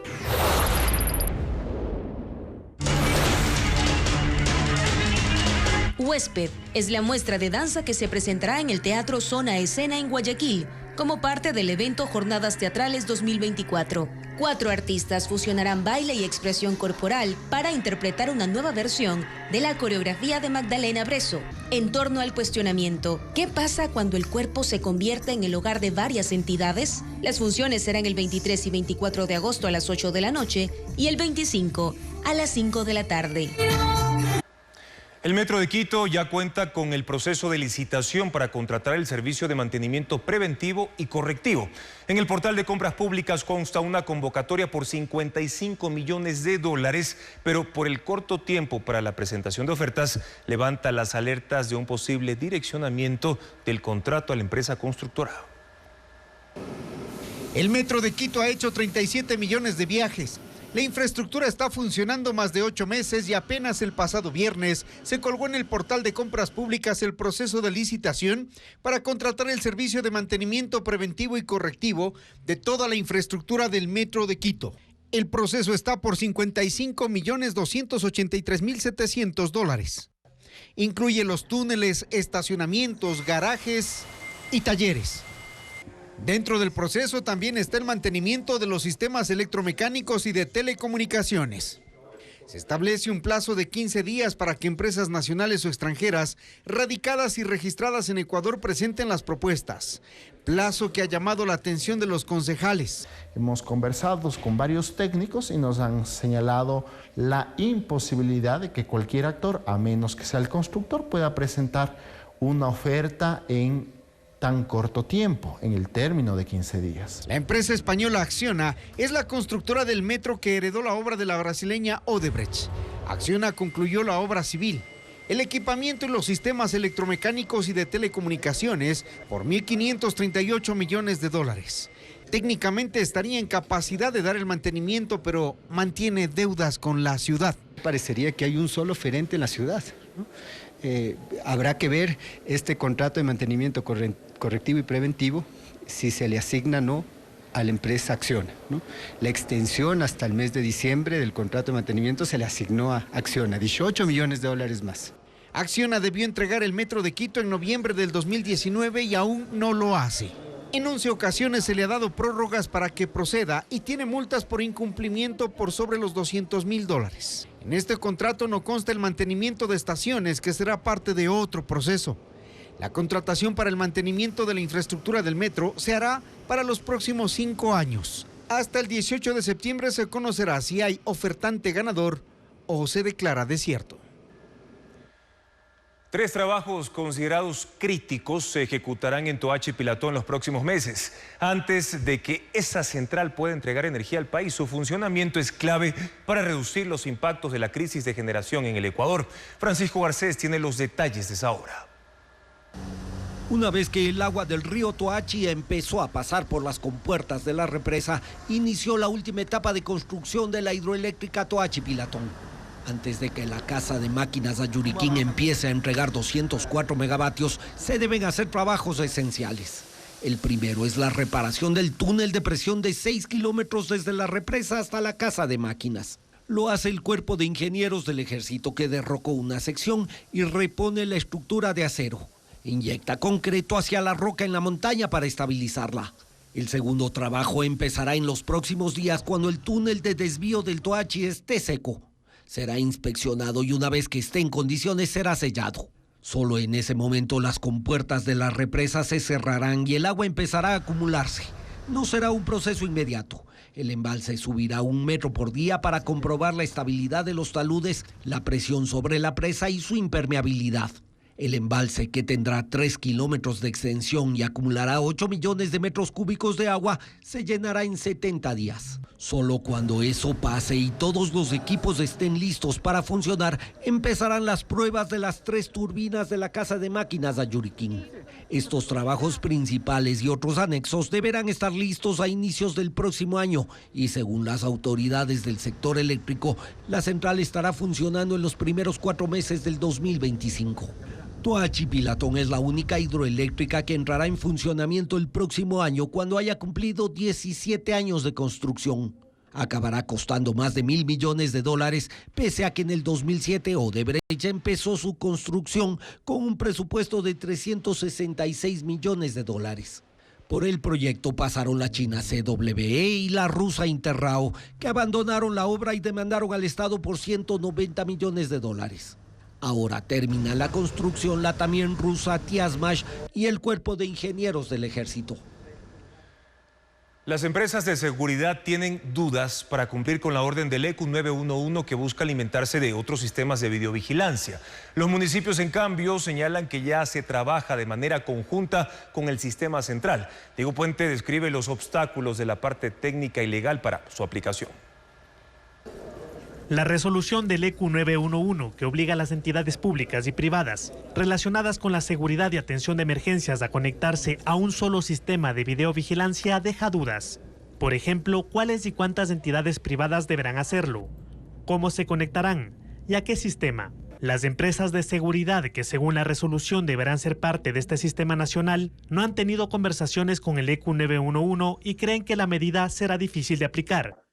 Huésped es la muestra de danza que se presentará en el Teatro Zona Escena en Guayaquil, como parte del evento Jornadas Teatrales 2024. 4 artistas fusionarán baile y expresión corporal para interpretar una nueva versión de la coreografía de Magdalena Bresso, en torno al cuestionamiento: ¿qué pasa cuando el cuerpo se convierte en el hogar de varias entidades? Las funciones serán el 23 y 24 de agosto a las 8 de la noche y el 25 a las 5 de la tarde. El Metro de Quito ya cuenta con el proceso de licitación para contratar el servicio de mantenimiento preventivo y correctivo. En el portal de compras públicas consta una convocatoria por 55 millones de dólares, pero por el corto tiempo para la presentación de ofertas levanta las alertas de un posible direccionamiento del contrato a la empresa constructora. El Metro de Quito ha hecho 37 millones de viajes. La infraestructura está funcionando más de 8 meses y apenas el pasado viernes se colgó en el portal de compras públicas el proceso de licitación para contratar el servicio de mantenimiento preventivo y correctivo de toda la infraestructura del Metro de Quito. El proceso está por 55.283.700 dólares. Incluye los túneles, estacionamientos, garajes y talleres. Dentro del proceso también está el mantenimiento de los sistemas electromecánicos y de telecomunicaciones. Se establece un plazo de 15 días para que empresas nacionales o extranjeras radicadas y registradas en Ecuador presenten las propuestas, plazo que ha llamado la atención de los concejales. Hemos conversado con varios técnicos y nos han señalado la imposibilidad de que cualquier actor, a menos que sea el constructor, pueda presentar una oferta en tan corto tiempo, en el término de 15 días. La empresa española Acciona es la constructora del metro que heredó la obra de la brasileña Odebrecht. Acciona concluyó la obra civil, el equipamiento y los sistemas electromecánicos y de telecomunicaciones por 1.538 millones de dólares. Técnicamente estaría en capacidad de dar el mantenimiento, pero mantiene deudas con la ciudad. Parecería que hay un solo oferente en la ciudad, ¿no? Habrá que ver este contrato de mantenimiento correctivo y preventivo, si se le asigna o no a la empresa Acciona, ¿no? La extensión hasta el mes de diciembre del contrato de mantenimiento se le asignó a Acciona, 18 millones de dólares más. Acciona debió entregar el Metro de Quito en noviembre del 2019 y aún no lo hace. En 11 ocasiones se le ha dado prórrogas para que proceda y tiene multas por incumplimiento por sobre los 200.000 dólares. En este contrato no consta el mantenimiento de estaciones, que será parte de otro proceso. La contratación para el mantenimiento de la infraestructura del metro se hará para los próximos 5 años. Hasta el 18 de septiembre se conocerá si hay ofertante ganador o se declara desierto. 3 trabajos considerados críticos se ejecutarán en Toachi y Pilató en los próximos meses. Antes de que esa central pueda entregar energía al país, su funcionamiento es clave para reducir los impactos de la crisis de generación en el Ecuador. Francisco Garcés tiene los detalles de esa obra. Una vez que el agua del río Toachi empezó a pasar por las compuertas de la represa, inició la última etapa de construcción de la hidroeléctrica Toachi-Pilatón. Antes de que la casa de máquinas Ayuriquín empiece a entregar 204 megavatios, se deben hacer trabajos esenciales. El primero es la reparación del túnel de presión de 6 kilómetros desde la represa hasta la casa de máquinas. Lo hace el Cuerpo de Ingenieros del Ejército, que derrocó una sección y repone la estructura de acero. Inyecta concreto hacia la roca en la montaña para estabilizarla. El segundo trabajo empezará en los próximos días, cuando el túnel de desvío del Toachi esté seco. Será inspeccionado y una vez que esté en condiciones será sellado. Solo en ese momento las compuertas de la represa se cerrarán y el agua empezará a acumularse. No será un proceso inmediato. El embalse subirá 1 metro por día para comprobar la estabilidad de los taludes, la presión sobre la presa y su impermeabilidad. El embalse, que tendrá 3 kilómetros de extensión y acumulará 8 millones de metros cúbicos de agua, se llenará en 70 días. Solo cuando eso pase y todos los equipos estén listos para funcionar, empezarán las pruebas de las 3 turbinas de la Casa de Máquinas Ayuriquín. Estos trabajos principales y otros anexos deberán estar listos a inicios del próximo año y, según las autoridades del sector eléctrico, la central estará funcionando en los primeros 4 meses del 2025. Toachi Pilatón es la única hidroeléctrica que entrará en funcionamiento el próximo año, cuando haya cumplido 17 años de construcción. Acabará costando más de $1.000 millones, pese a que en el 2007 Odebrecht empezó su construcción con un presupuesto de $366 millones. Por el proyecto pasaron la china CWE y la rusa Interrao, que abandonaron la obra y demandaron al Estado por $190 millones. Ahora termina la construcción la también rusa Tiasmash y el Cuerpo de Ingenieros del Ejército. Las empresas de seguridad tienen dudas para cumplir con la orden del ECU 911, que busca alimentarse de otros sistemas de videovigilancia. Los municipios, en cambio, señalan que ya se trabaja de manera conjunta con el sistema central. Diego Puente describe los obstáculos de la parte técnica y legal para su aplicación. La resolución del ECU 911, que obliga a las entidades públicas y privadas relacionadas con la seguridad y atención de emergencias a conectarse a un solo sistema de videovigilancia, deja dudas. Por ejemplo, ¿cuáles y cuántas entidades privadas deberán hacerlo? ¿Cómo se conectarán? ¿Y a qué sistema? Las empresas de seguridad, que según la resolución deberán ser parte de este sistema nacional, no han tenido conversaciones con el ECU 911 y creen que la medida será difícil de aplicar.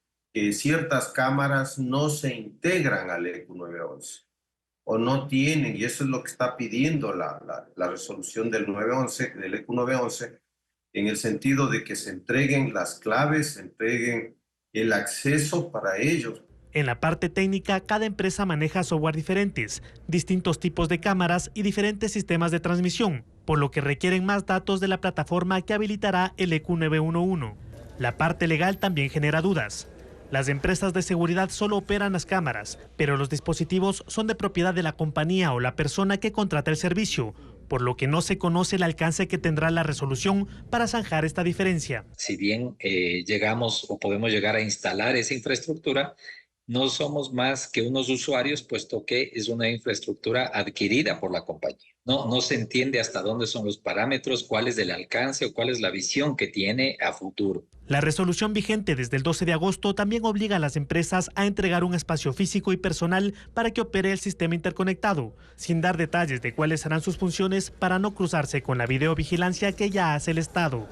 Ciertas cámaras no se integran al ECU 911 o no tienen, y eso es lo que está pidiendo la resolución del ECU 911, en el sentido de que se entreguen las claves, se entreguen el acceso para ellos. En la parte técnica, cada empresa maneja software diferentes, distintos tipos de cámaras y diferentes sistemas de transmisión, por lo que requieren más datos de la plataforma que habilitará el ECU 911. La parte legal también genera dudas. Las empresas de seguridad solo operan las cámaras, pero los dispositivos son de propiedad de la compañía o la persona que contrata el servicio, por lo que no se conoce el alcance que tendrá la resolución para zanjar esta diferencia. Si bien llegamos o podemos llegar a instalar esa infraestructura, no somos más que unos usuarios, puesto que es una infraestructura adquirida por la compañía. No se entiende hasta dónde son los parámetros, cuál es el alcance o cuál es la visión que tiene a futuro. La resolución vigente desde el 12 de agosto también obliga a las empresas a entregar un espacio físico y personal para que opere el sistema interconectado, sin dar detalles de cuáles serán sus funciones para no cruzarse con la videovigilancia que ya hace el Estado.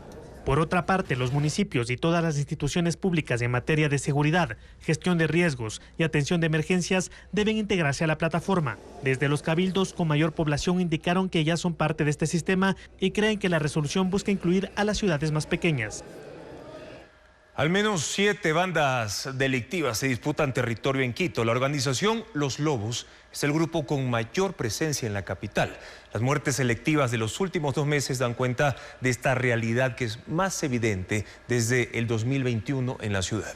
Por otra parte, los municipios y todas las instituciones públicas en materia de seguridad, gestión de riesgos y atención de emergencias deben integrarse a la plataforma. Desde los cabildos con mayor población indicaron que ya son parte de este sistema y creen que la resolución busca incluir a las ciudades más pequeñas. Al menos 7 bandas delictivas se disputan territorio en Quito. La organización Los Lobos es el grupo con mayor presencia en la capital. Las muertes selectivas de los últimos 2 meses dan cuenta de esta realidad que es más evidente desde el 2021 en la ciudad.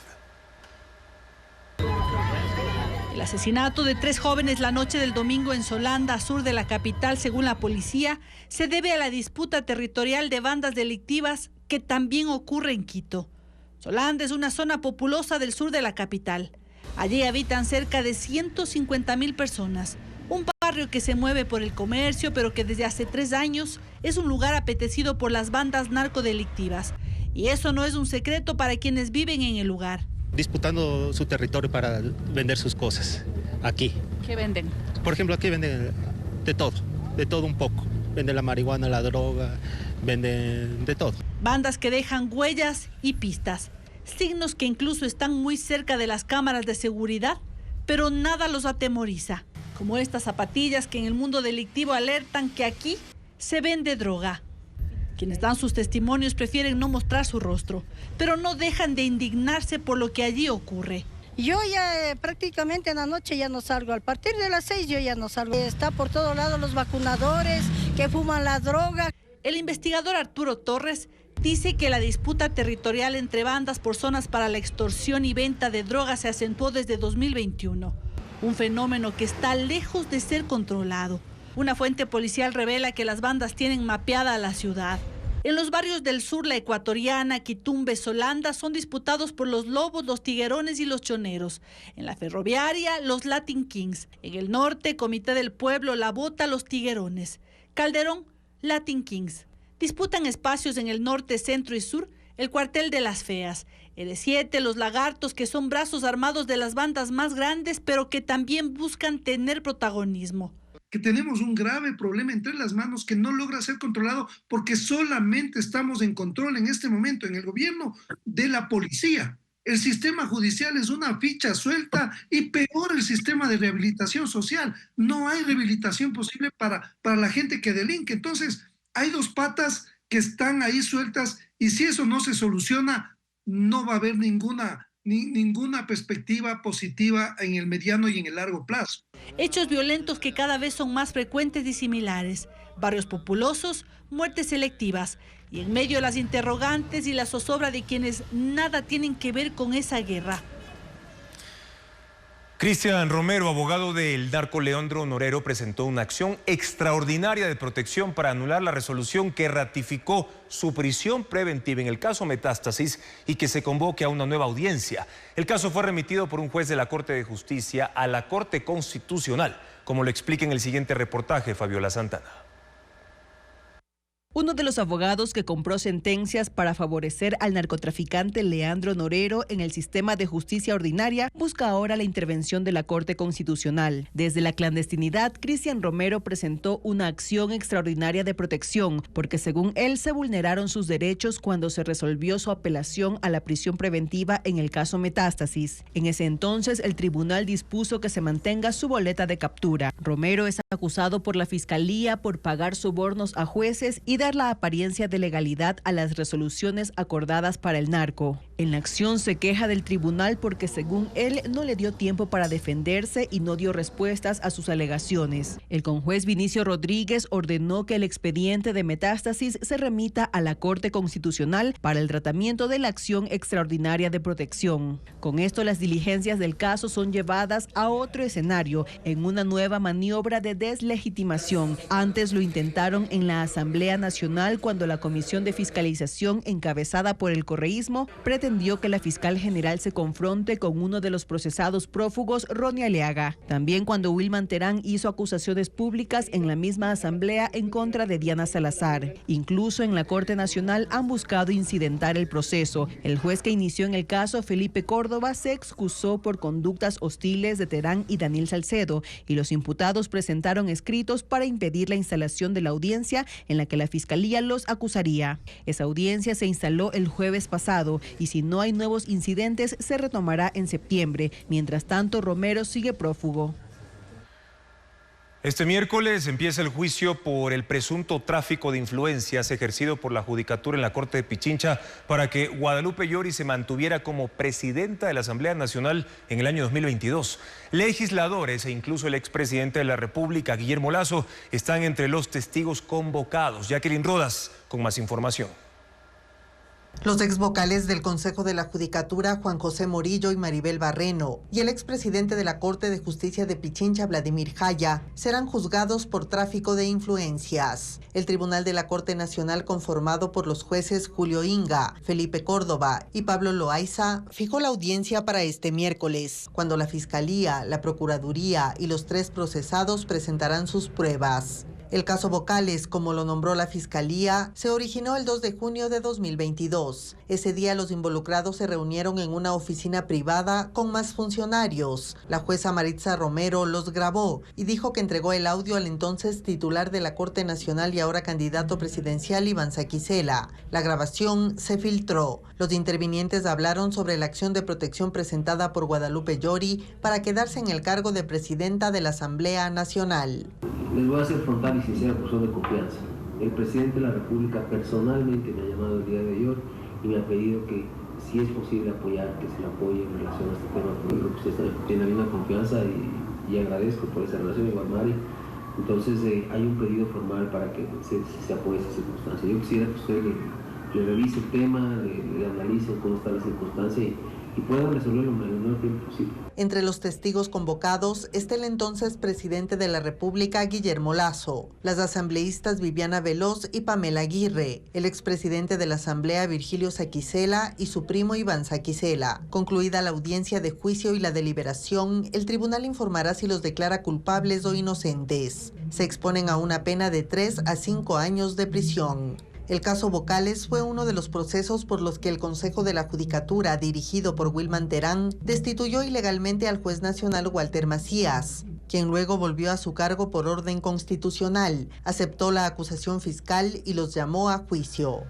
El asesinato de 3 jóvenes la noche del domingo en Solanda, sur de la capital, según la policía, se debe a la disputa territorial de bandas delictivas que también ocurre en Quito. Solanda es una zona populosa del sur de la capital. Allí habitan cerca de 150.000 personas. Un barrio que se mueve por el comercio, pero que desde hace 3 años es un lugar apetecido por las bandas narcodelictivas. Y eso no es un secreto para quienes viven en el lugar. Disputando su territorio para vender sus cosas aquí. ¿Qué venden? Por ejemplo, aquí venden de todo un poco. Venden la marihuana, la droga, venden de todo. Bandas que dejan huellas y pistas, signos que incluso están muy cerca de las cámaras de seguridad, pero nada los atemoriza, como estas zapatillas que en el mundo delictivo alertan que aquí se vende droga. Quienes dan sus testimonios prefieren no mostrar su rostro, pero no dejan de indignarse por lo que allí ocurre. Yo ya prácticamente en la noche ya no salgo, a partir de las 6 yo ya no salgo. Está por todos lados los vacunadores que fuman la droga. El investigador Arturo Torres dice que la disputa territorial entre bandas por zonas para la extorsión y venta de drogas se acentuó desde 2021, un fenómeno que está lejos de ser controlado. Una fuente policial revela que las bandas tienen mapeada a la ciudad. En los barrios del sur, La Ecuatoriana, Quitumbe, Solanda, son disputados por los Lobos, los Tiguerones y los Choneros. En la Ferroviaria, los Latin Kings. En el norte, Comité del Pueblo, La Bota, los Tiguerones. Calderón, Latin Kings. Disputan espacios en el norte, centro y sur, el Cuartel de las Feas. L7, los Lagartos, que son brazos armados de las bandas más grandes, pero que también buscan tener protagonismo. Que tenemos un grave problema entre las manos que no logra ser controlado porque solamente estamos en control en este momento en el gobierno de la policía. El sistema judicial es una ficha suelta y peor el sistema de rehabilitación social. No hay rehabilitación posible para la gente que delinque. Entonces, hay dos patas que están ahí sueltas y si eso no se soluciona, no va a haber ninguna perspectiva positiva en el mediano y en el largo plazo. Hechos violentos que cada vez son más frecuentes y similares. Barrios populosos, muertes selectivas. Y en medio de las interrogantes y la zozobra de quienes nada tienen que ver con esa guerra. Cristian Romero, abogado del narco Leandro Norero, presentó una acción extraordinaria de protección para anular la resolución que ratificó su prisión preventiva en el caso Metástasis y que se convoque a una nueva audiencia. El caso fue remitido por un juez de la Corte de Justicia a la Corte Constitucional, como lo explica en el siguiente reportaje Fabiola Santana. Uno de los abogados que compró sentencias para favorecer al narcotraficante Leandro Norero en el sistema de justicia ordinaria busca ahora la intervención de la Corte Constitucional. Desde la clandestinidad, Cristian Romero presentó una acción extraordinaria de protección porque según él se vulneraron sus derechos cuando se resolvió su apelación a la prisión preventiva en el caso Metástasis. En ese entonces, el tribunal dispuso que se mantenga su boleta de captura. Romero es acusado por la Fiscalía por pagar sobornos a jueces y dar la apariencia de legalidad a las resoluciones acordadas para el narco. En la acción se queja del tribunal porque según él no le dio tiempo para defenderse y no dio respuestas a sus alegaciones. El conjuez Vinicio Rodríguez ordenó que el expediente de Metástasis se remita a la Corte Constitucional para el tratamiento de la acción extraordinaria de protección. Con esto las diligencias del caso son llevadas a otro escenario en una nueva maniobra de deslegitimación. Antes lo intentaron en la Asamblea Nacional cuando la Comisión de Fiscalización encabezada por el correísmo pretendió que la fiscal general se confronte con uno de los procesados prófugos, Ronnie Aliaga. También cuando Wilman Terán hizo acusaciones públicas en la misma asamblea en contra de Diana Salazar. Incluso en la Corte Nacional han buscado incidentar el proceso. El juez que inició en el caso, Felipe Córdoba, se excusó por conductas hostiles de Terán y Daniel Salcedo y los imputados presentaron escritos para impedir la instalación de la audiencia en la que la Fiscalía los acusaría. Esa audiencia se instaló el jueves pasado y si no hay nuevos incidentes se retomará en septiembre. Mientras tanto, Romero sigue prófugo. Este miércoles empieza el juicio por el presunto tráfico de influencias ejercido por la Judicatura en la Corte de Pichincha para que Guadalupe Llori se mantuviera como presidenta de la Asamblea Nacional en el año 2022. Legisladores e incluso el expresidente de la República, Guillermo Lasso, están entre los testigos convocados. Jacqueline Rodas con más información. Los exvocales del Consejo de la Judicatura, Juan José Morillo y Maribel Barreno, y el expresidente de la Corte de Justicia de Pichincha, Vladimir Jaya, serán juzgados por tráfico de influencias. El Tribunal de la Corte Nacional, conformado por los jueces Julio Inga, Felipe Córdoba y Pablo Loaiza, fijó la audiencia para este miércoles, cuando la Fiscalía, la Procuraduría y los 3 procesados presentarán sus pruebas. El caso Vocales, como lo nombró la Fiscalía, se originó el 2 de junio de 2022. Ese día los involucrados se reunieron en una oficina privada con más funcionarios. La jueza Maritza Romero los grabó y dijo que entregó el audio al entonces titular de la Corte Nacional y ahora candidato presidencial Iván Saquicela. La grabación se filtró. Los intervinientes hablaron sobre la acción de protección presentada por Guadalupe Llori para quedarse en el cargo de presidenta de la Asamblea Nacional. Les voy a hacer frontal y sincera cuestión de confianza. El presidente de la República personalmente me ha llamado el día de ayer y me ha pedido que si es posible apoyar, que se le apoye en relación a este tema. Porque creo que usted tiene una confianza y agradezco por esa relación, igual Mari. Entonces hay un pedido formal para que se apoye esa circunstancia. Yo quisiera que usted le revise el tema, le analice cómo está la circunstancia y puedan resolverlo en el menor tiempo posible. Entre los testigos convocados está el entonces presidente de la República, Guillermo Lasso, las asambleístas Viviana Veloz y Pamela Aguirre, el expresidente de la Asamblea, Virgilio Saquicela, y su primo Iván Saquicela. Concluida la audiencia de juicio y la deliberación, el tribunal informará si los declara culpables o inocentes. Se exponen a una pena de 3 a 5 años de prisión. El caso Vocales fue uno de los procesos por los que el Consejo de la Judicatura, dirigido por Wilman Terán, destituyó ilegalmente al juez nacional Walter Macías, quien luego volvió a su cargo por orden constitucional, aceptó la acusación fiscal y los llamó a juicio.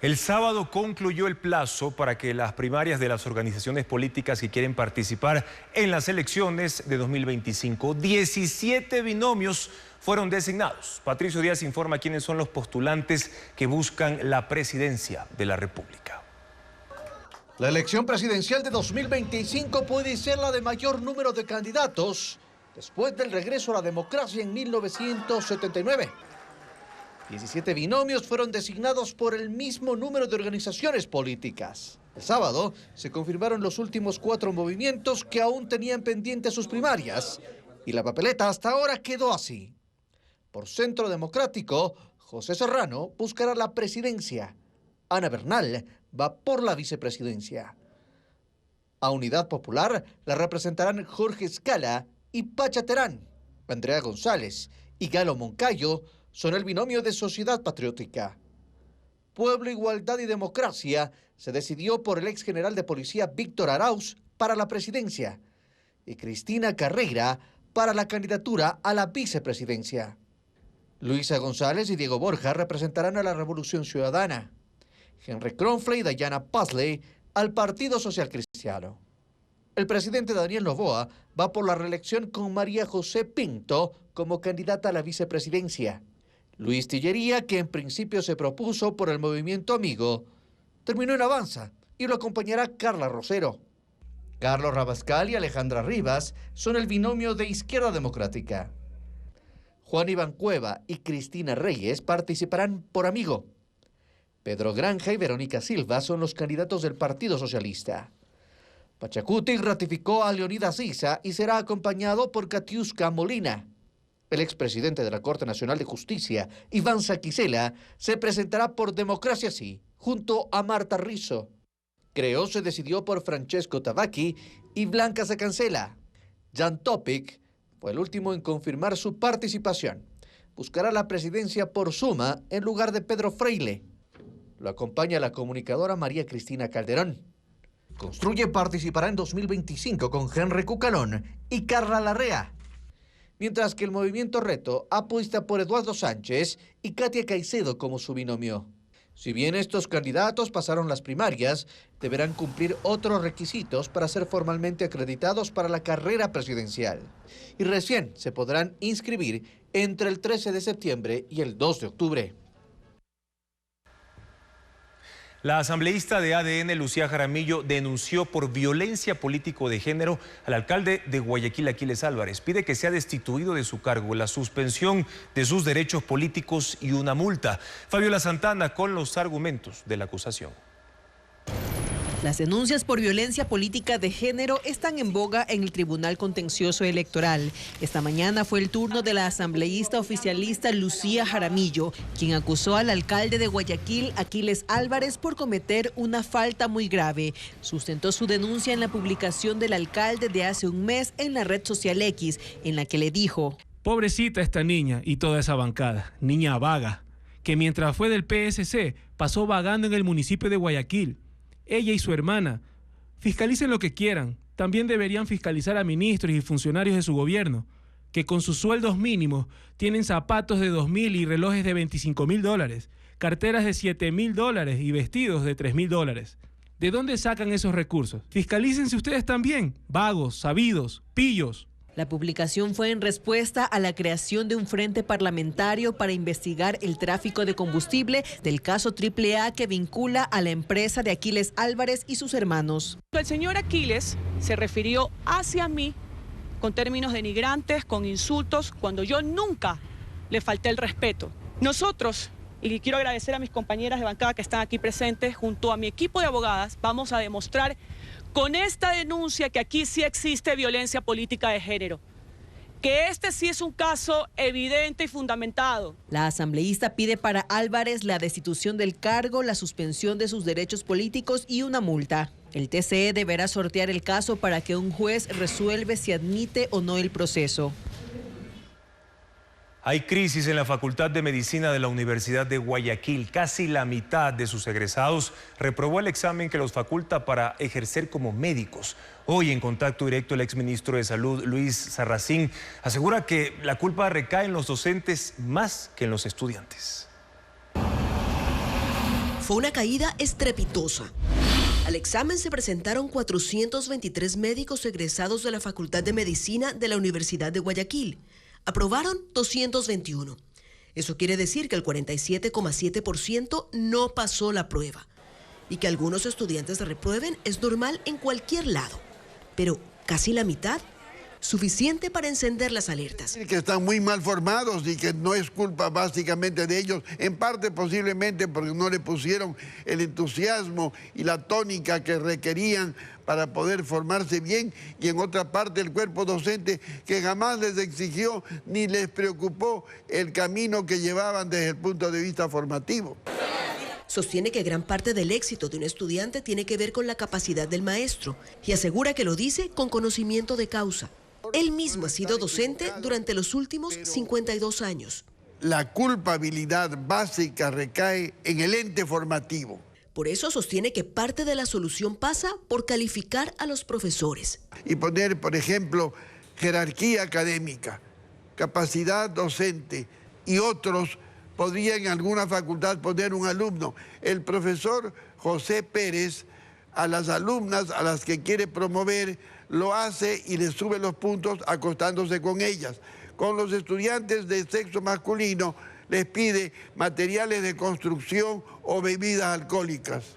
El sábado concluyó el plazo para que las primarias de las organizaciones políticas que quieren participar en las elecciones de 2025, 17 binomios fueron designados. Patricio Díaz informa quiénes son los postulantes que buscan la presidencia de la República. La elección presidencial de 2025 puede ser la de mayor número de candidatos después del regreso a la democracia en 1979. 17 binomios fueron designados por el mismo número de organizaciones políticas. El sábado se confirmaron los últimos 4 movimientos que aún tenían pendientes sus primarias y la papeleta hasta ahora quedó así. Por Centro Democrático, José Serrano buscará la presidencia. Ana Bernal va por la vicepresidencia. A Unidad Popular la representarán Jorge Escala y Pacha Terán. Andrea González y Galo Moncayo son el binomio de Sociedad Patriótica. Pueblo, Igualdad y Democracia se decidió por el ex general de policía Víctor Arauz para la presidencia y Cristina Carreira para la candidatura a la vicepresidencia. Luisa González y Diego Borja representarán a la Revolución Ciudadana. Henry Kronfle y Dayana Pasley al Partido Social Cristiano. El presidente Daniel Noboa va por la reelección con María José Pinto como candidata a la vicepresidencia. Luis Tillería, que en principio se propuso por el Movimiento Amigo, terminó en Avanza y lo acompañará Carla Rosero. Carlos Rabascal y Alejandra Rivas son el binomio de Izquierda Democrática. Juan Iván Cueva y Cristina Reyes participarán por Amigo. Pedro Granja y Verónica Silva son los candidatos del Partido Socialista. Pachacuti ratificó a Leonidas Issa y será acompañado por Katiuska Molina. El expresidente de la Corte Nacional de Justicia, Iván Saquicela, se presentará por Democracia Sí, junto a Marta Rizzo. Creo se decidió por Francesco Tabacchi y Blanca Sacancela. Jan Topic fue el último en confirmar su participación. Buscará la presidencia por Suma en lugar de Pedro Freile. Lo acompaña la comunicadora María Cristina Calderón. Construye participará en 2025 con Henry Cucalón y Carla Larrea. Mientras que el Movimiento Reto apuesta por Eduardo Sánchez y Katia Caicedo como su binomio. Si bien estos candidatos pasaron las primarias, deberán cumplir otros requisitos para ser formalmente acreditados para la carrera presidencial. Y recién se podrán inscribir entre el 13 de septiembre y el 2 de octubre. La asambleísta de ADN, Lucía Jaramillo, denunció por violencia político de género al alcalde de Guayaquil, Aquiles Álvarez. Pide que sea destituido de su cargo, la suspensión de sus derechos políticos y una multa. Fabiola Santana con los argumentos de la acusación. Las denuncias por violencia política de género están en boga en el Tribunal Contencioso Electoral. Esta mañana fue el turno de la asambleísta oficialista Lucía Jaramillo, quien acusó al alcalde de Guayaquil, Aquiles Álvarez, por cometer una falta muy grave. Sustentó su denuncia en la publicación del alcalde de hace un mes en la red social X, en la que le dijo: Pobrecita esta niña y toda esa bancada, niña vaga, que mientras fue del PSC pasó vagando en el municipio de Guayaquil. Ella y su hermana, fiscalicen lo que quieran, también deberían fiscalizar a ministros y funcionarios de su gobierno, que con sus sueldos mínimos tienen zapatos de $2,000 y relojes de $25,000, carteras de $7,000 y vestidos de $3,000. ¿De dónde sacan esos recursos? Fiscalícense ustedes también, vagos, sabidos, pillos. La publicación fue en respuesta a la creación de un frente parlamentario para investigar el tráfico de combustible del caso AAA que vincula a la empresa de Aquiles Álvarez y sus hermanos. El señor Aquiles se refirió hacia mí con términos denigrantes, con insultos, cuando yo nunca le falté el respeto. Nosotros, y quiero agradecer a mis compañeras de bancada que están aquí presentes, junto a mi equipo de abogadas, vamos a demostrar con esta denuncia que aquí sí existe violencia política de género, que este sí es un caso evidente y fundamentado. La asambleísta pide para Álvarez la destitución del cargo, la suspensión de sus derechos políticos y una multa. El TCE deberá sortear el caso para que un juez resuelva si admite o no el proceso. Hay crisis en la Facultad de Medicina de la Universidad de Guayaquil. Casi la mitad de sus egresados reprobó el examen que los faculta para ejercer como médicos. Hoy, en contacto directo, el exministro de Salud, Luis Sarracín, asegura que la culpa recae en los docentes más que en los estudiantes. Fue una caída estrepitosa. Al examen se presentaron 423 médicos egresados de la Facultad de Medicina de la Universidad de Guayaquil. Aprobaron 221. Eso quiere decir que el 47,7% no pasó la prueba. Y que algunos estudiantes reprueben es normal en cualquier lado. Pero casi la mitad, suficiente para encender las alertas. Que están muy mal formados y que no es culpa básicamente de ellos, en parte posiblemente porque no le pusieron el entusiasmo y la tónica que requerían para poder formarse bien, y en otra parte el cuerpo docente que jamás les exigió ni les preocupó el camino que llevaban desde el punto de vista formativo. Sostiene que gran parte del éxito de un estudiante tiene que ver con la capacidad del maestro y asegura que lo dice con conocimiento de causa. Él mismo ha sido docente durante los últimos 52 años. La culpabilidad básica recae en el ente formativo. Por eso sostiene que parte de la solución pasa por calificar a los profesores. Y poner, por ejemplo, jerarquía académica, capacidad docente y otros. Podría en alguna facultad poner un alumno. El profesor José Pérez, a las alumnas a las que quiere promover, lo hace y le sube los puntos acostándose con ellas. Con los estudiantes de sexo masculino les pide materiales de construcción o bebidas alcohólicas.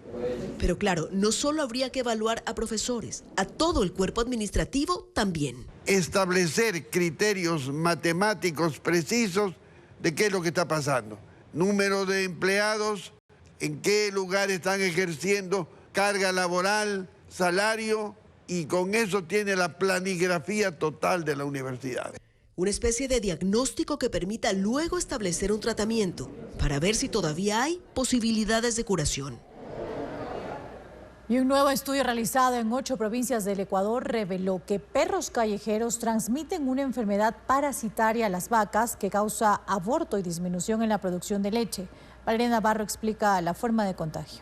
Pero claro, no solo habría que evaluar a profesores, a todo el cuerpo administrativo también. Establecer criterios matemáticos precisos de qué es lo que está pasando. Número de empleados, en qué lugar están ejerciendo, carga laboral, salario, y con eso tiene la planigrafía total de la universidad. Una especie de diagnóstico que permita luego establecer un tratamiento para ver si todavía hay posibilidades de curación. Y un nuevo estudio realizado en 8 provincias del Ecuador reveló que perros callejeros transmiten una enfermedad parasitaria a las vacas que causa aborto y disminución en la producción de leche. Valeria Navarro explica la forma de contagio.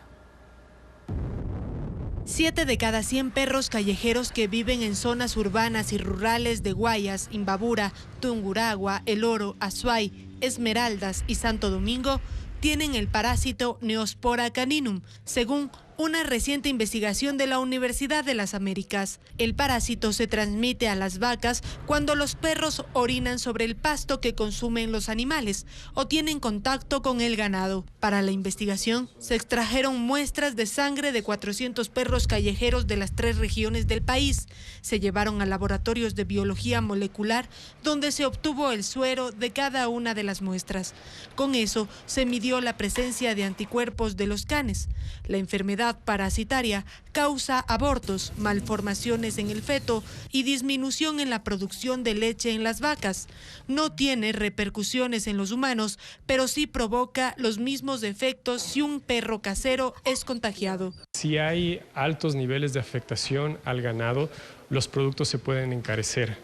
7 de cada 100 perros callejeros que viven en zonas urbanas y rurales de Guayas, Imbabura, Tungurahua, El Oro, Azuay, Esmeraldas y Santo Domingo tienen el parásito Neospora caninum, según una reciente investigación de la Universidad de las Américas. El parásito se transmite a las vacas cuando los perros orinan sobre el pasto que consumen los animales o tienen contacto con el ganado. Para la investigación se extrajeron muestras de sangre de 400 perros callejeros de las 3 regiones del país. Se llevaron a laboratorios de biología molecular donde se obtuvo el suero de cada una de las muestras. Con eso se midió la presencia de anticuerpos de los canes. La enfermedad parasitaria causa abortos, malformaciones en el feto y disminución en la producción de leche en las vacas. No tiene repercusiones en los humanos, pero sí provoca los mismos efectos si un perro casero es contagiado. Si hay altos niveles de afectación al ganado, los productos se pueden encarecer.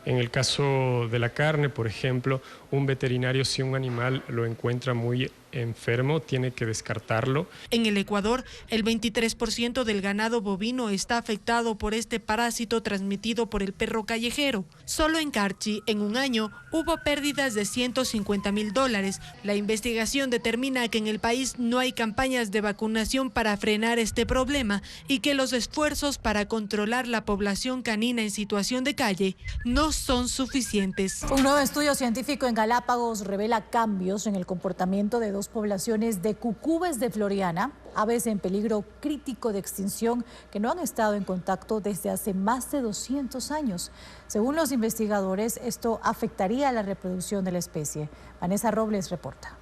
En el caso de la carne, por ejemplo, un veterinario, si un animal lo encuentra muy enfermo, tiene que descartarlo. En el Ecuador, el 23% del ganado bovino está afectado por este parásito transmitido por el perro callejero. Solo en Carchi, en un año, hubo pérdidas de $150.000. La investigación determina que en el país no hay campañas de vacunación para frenar este problema y que los esfuerzos para controlar la población canina en situación de calle no son suficientes. Un nuevo estudio científico en Galápagos revela cambios en el comportamiento de dos poblaciones de cucúbes de Floriana, aves en peligro crítico de extinción que no han estado en contacto desde hace más de 200 años. Según los investigadores, esto afectaría a la reproducción de la especie. Vanessa Robles reporta.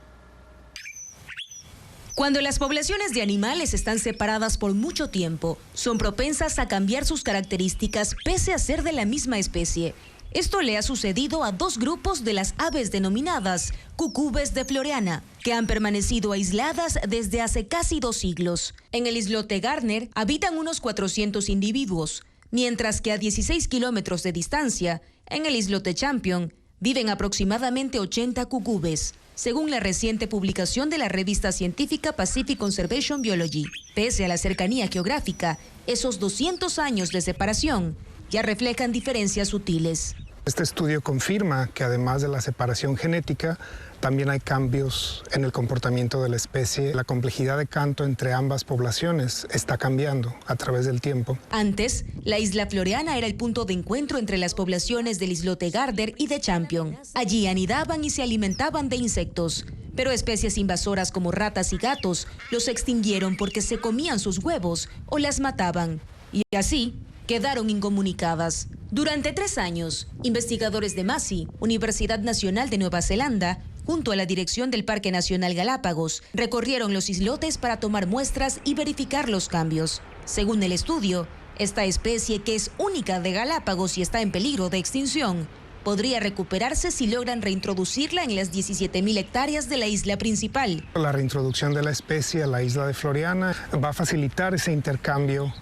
Cuando las poblaciones de animales están separadas por mucho tiempo, son propensas a cambiar sus características pese a ser de la misma especie. Esto le ha sucedido a dos grupos de las aves denominadas cucúbes de Floriana, que han permanecido aisladas desde hace casi 2 siglos. En el islote Gardner habitan unos 400 individuos, mientras que a 16 kilómetros de distancia, en el islote Champion, viven aproximadamente 80 cucúbes, según la reciente publicación de la revista científica Pacific Conservation Biology. Pese a la cercanía geográfica, esos 200 años de separación ya reflejan diferencias sutiles. Este estudio confirma que además de la separación genética, también hay cambios en el comportamiento de la especie. La complejidad de canto entre ambas poblaciones está cambiando a través del tiempo. Antes, la isla Floriana era el punto de encuentro entre las poblaciones del islote Gardner y de Champion. Allí anidaban y se alimentaban de insectos, pero especies invasoras como ratas y gatos los extinguieron porque se comían sus huevos o las mataban. Y así quedaron incomunicadas. Durante 3 años, investigadores de Massey, Universidad Nacional de Nueva Zelanda, junto a la dirección del Parque Nacional Galápagos, recorrieron los islotes para tomar muestras y verificar los cambios. Según el estudio, esta especie, que es única de Galápagos y está en peligro de extinción, podría recuperarse si logran reintroducirla en las 17.000 hectáreas de la isla principal. La reintroducción de la especie a la isla de Floriana va a facilitar ese intercambio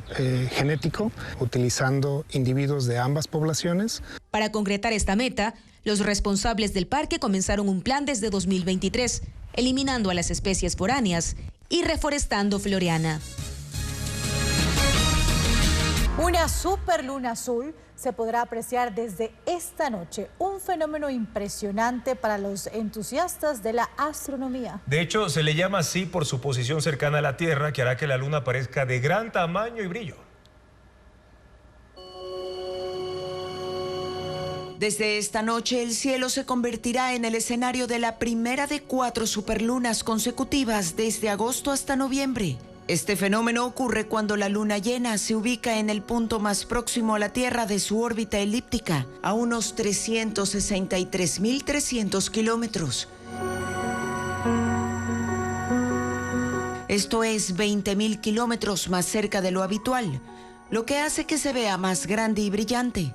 genético, utilizando individuos de ambas poblaciones. Para concretar esta meta, los responsables del parque comenzaron un plan desde 2023, eliminando a las especies foráneas y reforestando Floriana. Una superluna azul se podrá apreciar desde esta noche, un fenómeno impresionante para los entusiastas de la astronomía. De hecho, se le llama así por su posición cercana a la Tierra, que hará que la luna parezca de gran tamaño y brillo. Desde esta noche, el cielo se convertirá en el escenario de la primera de 4 superlunas consecutivas desde agosto hasta noviembre. Este fenómeno ocurre cuando la luna llena se ubica en el punto más próximo a la Tierra de su órbita elíptica, a unos 363.300 kilómetros. Esto es 20.000 kilómetros más cerca de lo habitual, lo que hace que se vea más grande y brillante.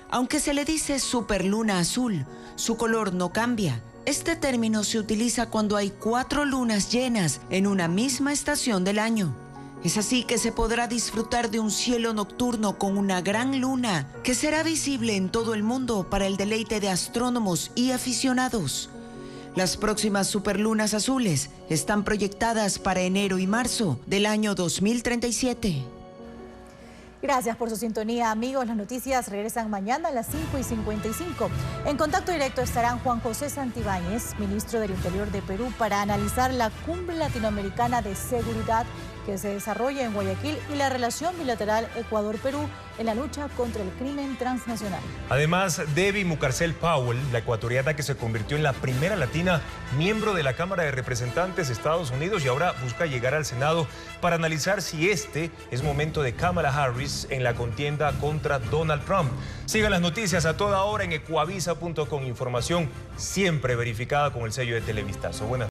Aunque se le dice superluna azul, su color no cambia. Este término se utiliza cuando hay 4 lunas llenas en una misma estación del año. Es así que se podrá disfrutar de un cielo nocturno con una gran luna que será visible en todo el mundo para el deleite de astrónomos y aficionados. Las próximas superlunas azules están proyectadas para enero y marzo del año 2037. Gracias por su sintonía, amigos. Las noticias regresan mañana a las 5:55. En contacto directo estarán Juan José Santibáñez, ministro del Interior de Perú, para analizar la Cumbre Latinoamericana de Seguridad que se desarrolla en Guayaquil y la relación bilateral Ecuador-Perú en la lucha contra el crimen transnacional. Además, Debbie Mucarcel Powell, la ecuatoriana que se convirtió en la primera latina miembro de la Cámara de Representantes de Estados Unidos y ahora busca llegar al Senado para analizar si este es momento de Kamala Harris en la contienda contra Donald Trump. Sigan las noticias a toda hora en ecuavisa.com. Información siempre verificada con el sello de Televistazo. Buenas